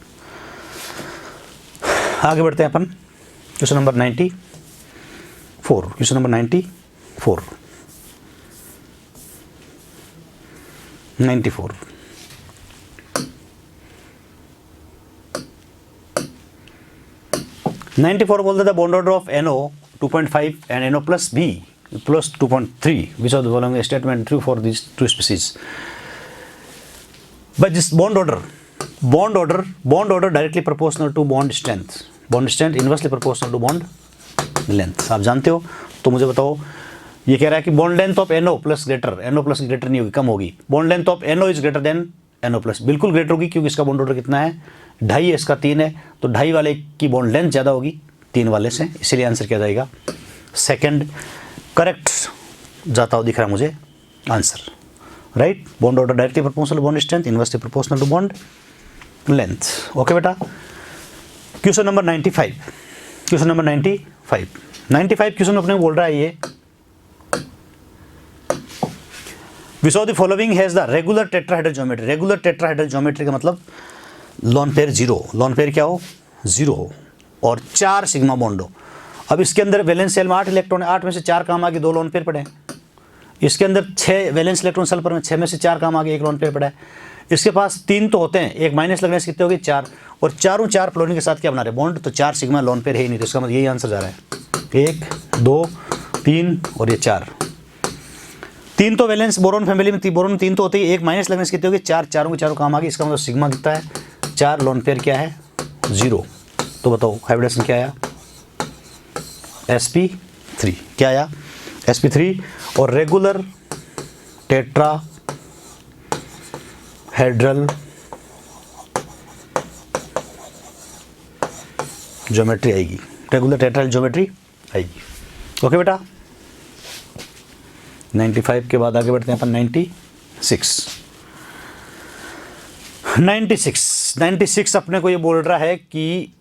आगे बढ़ते हैं अपन क्वेश्चन नंबर 94। क्वेश्चन नंबर 94 बोलते थे bond order of NO 2.5 and NO plus B plus 2.3 which of the following statement true for this two species. But this bond order directly proportional to bond strength inversely proportional to bond length. आप जानते हो, तो मुझे बताओ, ये कह रहा है कि bond length of NO plus greater नहीं होगी, कम होगी। Bond length of NO is greater then NO plus, बिल्कुल ग्रेटर होगी, क्योंकि इसका बॉन्ड ऑर्डर कितना है, 2.5 है, इसका 3 है, तो 2.5 वाले की बॉन्ड लेंथ ज़्यादा होगी 3 वाले से, इसीलिए आंसर क्या जाएगा, सेकंड करेक्ट जाता हो दिख रहा है मुझे answer. Right, bond order directly proportional bond strength inversely proportional to bond length. Okay बेटा, क्वेश्चन नंबर 95 क्वेश्चन अपने बोल रहा है ये, which of the following has the regular tetrahedral geometry. Regular tetrahedral geometry का मतलब lone pair zero, lone pair क्या हो, जीरो हो और 4 सिग्मा बॉन्ड हो। अब इसके अंदर वैलेंस शेल में 8 इलेक्ट्रॉन है, 8 में से 4 काम आ गए, 2 लोन पेयर पड़े हैं। इसके अंदर 6 वैलेंस इलेक्ट्रॉन सल्फर में, 6 में से 4 काम आ गए, 1 लोन पेयर पड़ा है। इसके पास 3 तो होते हैं, एक माइनस लगने से कितने हो गए, 4, और चारों 4 फ्लोरीन के साथ क्या बना रहे, बॉन्ड, तो 4 सिग्मा लोन पेयर है ही नहीं, तो इसका मतलब यही आंसर जा रहा है, 1 2 3 और ये 4। 3 तो वैलेंस बोरोन फैमिली में, बोरोन 3 तो होते ही, एक माइनस लगने से कितने हो गए, 4, चारों के चारों काम आ गए, इसका मतलब सिग्मा कितना है, 4, लोन पेयर क्या है, 0। तो बताओ हाइब्रिडेशन क्या आया, sp3 क्या आया, sp3। और रेगुलर टेट्राहेड्रल ज्योमेट्री आएगी, रेगुलर टेट्राहेड्रल ज्योमेट्री आएगी। ओके बेटा, 95 के बाद आगे बढ़ते हैं अपन 96 अपने को ये बोल रहा है कि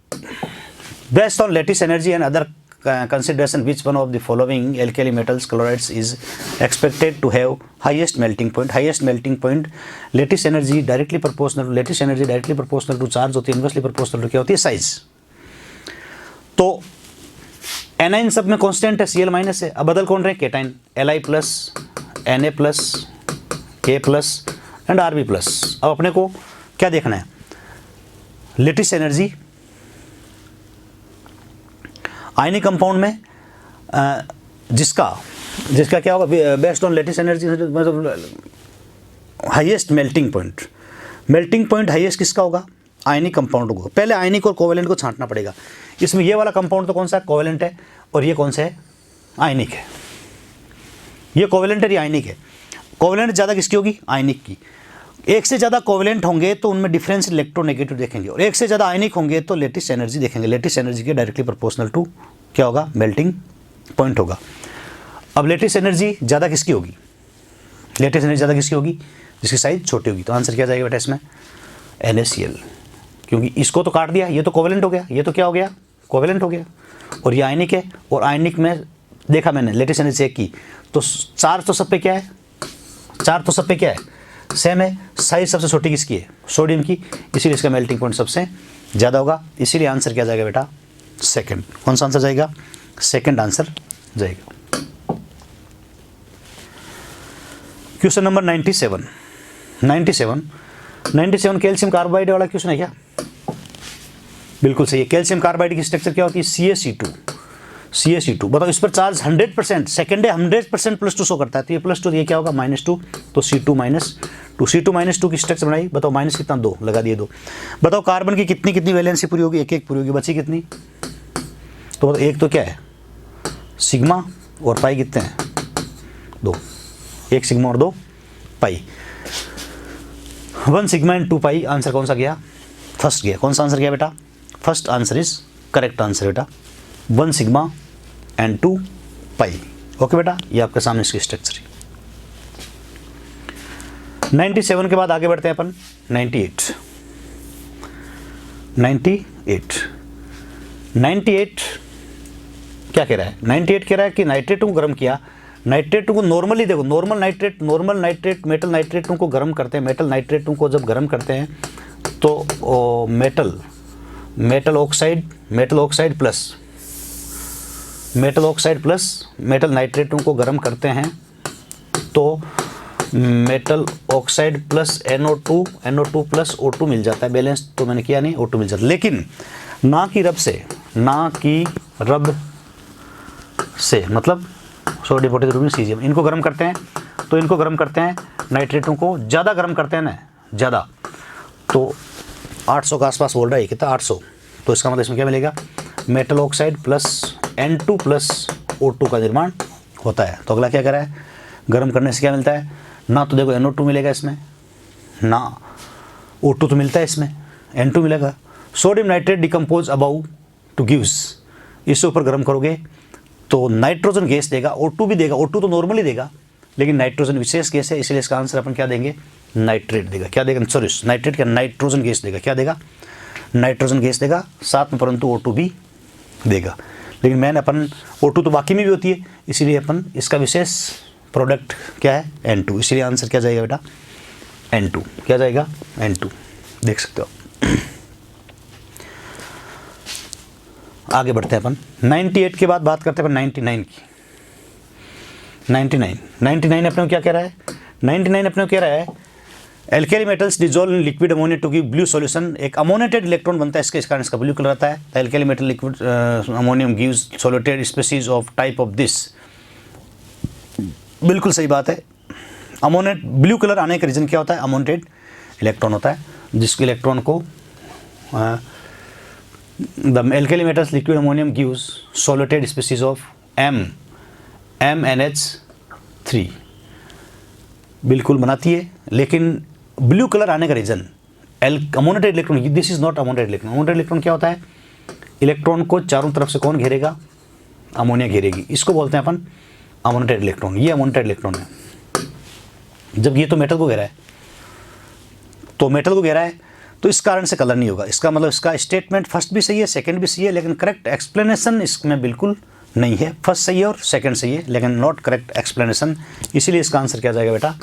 based on lattice energy and other consideration which one of the following alkali metals chlorides is expected to have highest melting point lattice energy directly proportional to charge होती है, inversely proportional to क्या होती है, size। तो anion सब में constant है, Cl minus है। अब बदल कौन रहे, cation, Li plus Na plus K plus and Rb plus. अब अपने को क्या देखना है, लेटिस एनर्जी आयनिक कंपाउंड में जिसका क्या होगा, बेस्ड ऑन लेटिस एनर्जी, मतलब हाईएस्ट मेल्टिंग पॉइंट हाईएस्ट किसका होगा, आयनिक कंपाउंड को। पहले आयनिक और कोवेलेंट को छांटना पड़ेगा। इसमें ये वाला कंपाउंड तो कौन सा है, कोवेलेंट है, और ये कौन सा है, आयनिक है। ये कोवेलेंट है, ये आयनिक है। कोवेलेंट ज़्यादा किसकी होगी, आयनिक की। एक से ज़्यादा कोवेलेंट होंगे तो उनमें डिफरेंस इलेक्ट्रोनेगेटिव देखेंगे, और एक से ज़्यादा आयनिक होंगे तो लेटिस एनर्जी देखेंगे। लेटिस एनर्जी के डायरेक्टली प्रोपोर्शनल टू क्या होगा, मेल्टिंग पॉइंट होगा। अब लेटिस एनर्जी ज़्यादा किसकी होगी, लेटिस एनर्जी ज़्यादा किसकी होगी, जिसकी साइज छोटी होगी। तो आंसर क्या जाएगा बेटा इसमें, NaCl, क्योंकि इसको तो काट दिया, ये तो कोवेलेंट हो गया, ये तो क्या हो गया, कोवेलेंट हो गया, और ये आयनिक है, और आयनिक में देखा मैंने लेटिस एनर्जी चेक की तो चार्ज तो सब पे क्या है, चार्ज तो सब पे क्या है, सेम है। साइज सबसे छोटी किसकी है, सोडियम की, इसीलिए इसका मेल्टिंग पॉइंट सबसे ज़्यादा होगा। इसीलिए आंसर क्या जाएगा बेटा, सेकंड। कौन सा आंसर जाएगा, सेकंड आंसर जाएगा। क्वेश्चन नंबर 97 कैल्शियम कार्बाइड वाला क्वेश्चन है क्या, बिल्कुल सही है। कैल्शियम कार्बाइड की स्ट्रक्चर क्या होती है, CaC2। बताओ इस पर चार्ज 100%, सेकेंड है 100% +2 शो करता है, तो ये +2, ये क्या होगा -2, तो C2 की स्ट्रक्चर बनाई। बताओ माइनस कितना, 2 लगा दिए 2। बताओ कार्बन की कितनी वैलेंसी पूरी होगी, एक पूरी होगी, बची कितनी, तो बताओ एक तो क्या है सिग्मा, और पाई कितने हैं 2, 1 सिग्मा और 2 पाई, 1 सिग्मा एंड 2 पाई। आंसर कौन सा गया, फर्स्ट गया। कौन सा आंसर गया बेटा, first answer is correct answer बेटा, 1 सिग्मा एंड 2 पाई। ओके बेटा, ये आपके सामने इसकी स्ट्रक्चर है। 97 के बाद आगे बढ़ते हैं अपन 98 क्या कह रहा है, 98 कह रहा है कि नाइट्रेटों को गर्म किया। नाइट्रेटों को नॉर्मली देखो, नॉर्मल नाइट्रेट, मेटल नाइट्रेटों को गर्म करते हैं। मेटल नाइट्रेटों को जब गर्म करते हैं तो मेटल ऑक्साइड प्लस मेटल नाइट्रेटों को गर्म करते हैं तो metal oxide plus NO2 plus O2 मिल जाता है। बैलेंस तो मैंने किया नहीं, O2 मिल जाता है, लेकिन ना कि रब से मतलब सोडियम पोटेशियम सीजियम, इनको गर्म करते हैं तो इनको गर्म करते हैं, नाइट्रेटों को ज़्यादा गर्म करते हैं ना, ज़्यादा, तो 800 के आसपास बोल रहा है, कितना 800, तो इसका मतलब इसमें क्या मिलेगा, metal oxide plus N2 plus O2 का निर्माण होता है। तो अगला क्या करा है, गर्म करने से क्या मिलता है, ना तो देखो NO2 मिलेगा इसमें, ना O2 तो मिलता है इसमें, N2 मिलेगा। Sodium nitrate decompose above to gives, इससे ऊपर गर्म करोगे तो नाइट्रोजन गैस देगा, O2 भी देगा, O2 तो नॉर्मली देगा, लेकिन नाइट्रोजन विशेष गैस है, इसलिए इसका आंसर अपन क्या देंगे, नाइट्रेट देगा। क्या देगा, सॉरी नाइट्रेट क्या, नाइट्रोजन गैस देगा। क्या देगा, नाइट्रोजन गैस देगा साथ में, परंतु O2 भी देगा। लेकिन मैंने अपन O2 तो बाकी में भी होती है, इसीलिए अपन इसका विशेष प्रोडक्ट क्या है, N2, इसीलिए आंसर क्या जाएगा बेटा, N2। क्या जाएगा, N2, देख सकते हो। आगे बढ़ते हैं अपन 98 के बाद बात करते हैं अपन 99 की। 99 अपने को क्या कह रहा है, 99 अपने को कह रहा है alkali metals dissolve in liquid ammonia to give blue solution. एक अमोनेटेड इलेक्ट्रॉन बनता है, इसके कारण इसका ब्लू कलर आता है। Alkali metal liquid ammonium gives solvated species of type of this. बिल्कुल सही बात है। अमोनेट ब्लू कलर आने का रीज़न क्या होता है, अमोनेटेड इलेक्ट्रॉन होता है, जिसके इलेक्ट्रॉन को the alkali metals liquid ammonium gives solvated species of MnH3 बिल्कुल बनाती है। लेकिन ब्लू कलर आने का reason ammoniated electron, this is not ammoniated electron. Ammoniated electron क्या होता है, इलेक्ट्रॉन को चारों तरफ से कौन घेरेगा, अमोनिया घेरेगी, इसको बोलते हैं अपन अमोनेटेड इलेक्ट्रॉन। ये अमोनेटेड इलेक्ट्रॉन है, जब ये तो मेटल को घेरा है, तो मेटल को घेरा है तो इस कारण से कलर नहीं होगा। इसका मतलब इसका स्टेटमेंट फर्स्ट भी सही है, सेकंड भी सही है, लेकिन करेक्ट एक्सप्लेनेशन इसमें बिल्कुल नहीं है। फर्स्ट सही है और सेकंड सही है, लेकिन नॉट करेक्ट एक्सप्लेनेशन, इसीलिए इसका आंसर क्या जाएगा बेटा,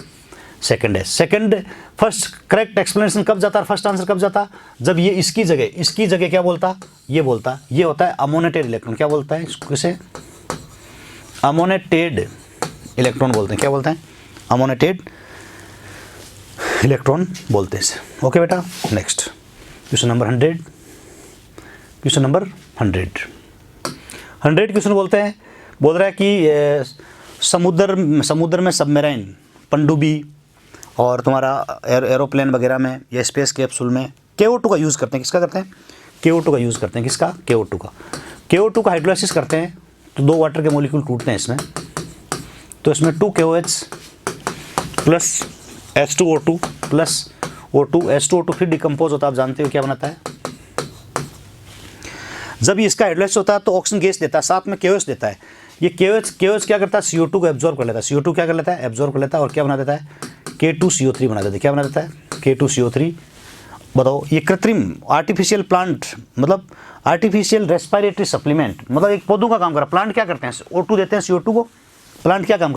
सेकंड है। सेकंड, फर्स्ट करेक्ट एक्सप्लेनेशन कब जाता है, फर्स्ट आंसर कब जाता, जब ये इसकी जगह क्या बोलता, ये बोलता, ये होता है अमोनेटेड इलेक्ट्रॉन। क्या बोलता है इसे, अमोनेटेड इलेक्ट्रॉन बोलते हैं। क्या बोलते हैं, अमोनेटेड इलेक्ट्रॉन बोलते हैं इसे। ओके बेटा, next question number 100। Question number 100 question बोलते हैं, बोल रहा है कि समुद्र में सबमरीन पनडुब्बी और तुम्हारा एरोप्लेन वगैरह में या स्पेस कैप्सूल में KO2 का यूज़ करते हैं। किसका करते हैं, KO2 का यूज़ करते हैं। किसका, KO2 का। KO2 का हाइड्रोलाइसिस करते हैं तो 2 वाटर के मॉलिक्यूल टूटते हैं इसमें, तो इसमें 2KOH plus H2O2 plus O2, H2O2 फिर डिकम्पोज होता है, आप जानते हो क्या बनाता है। जब इसका हाइड्रोलाइसिस होता है तो ऑक्सीजन गैस देता है, साथ में KOH देता है। ये KOH क्या करता है, CO2 को एब्जॉर्ब कर लेता है। CO2 क्या कर लेता है, एब्जॉर्ब कर लेता है और क्या बना देता है, K2CO3 बना देता है। क्या बना देता है, K2CO3। बताओ, ये कृत्रिम आर्टिफिशियल प्लांट मतलब आर्टिफिशियल रेस्पिरेटरी सप्लीमेंट, मतलब एक पौधों का काम कर रहा है। प्लांट क्या करते हैं, O2 देते हैं CO2 को, प्लांट क्या काम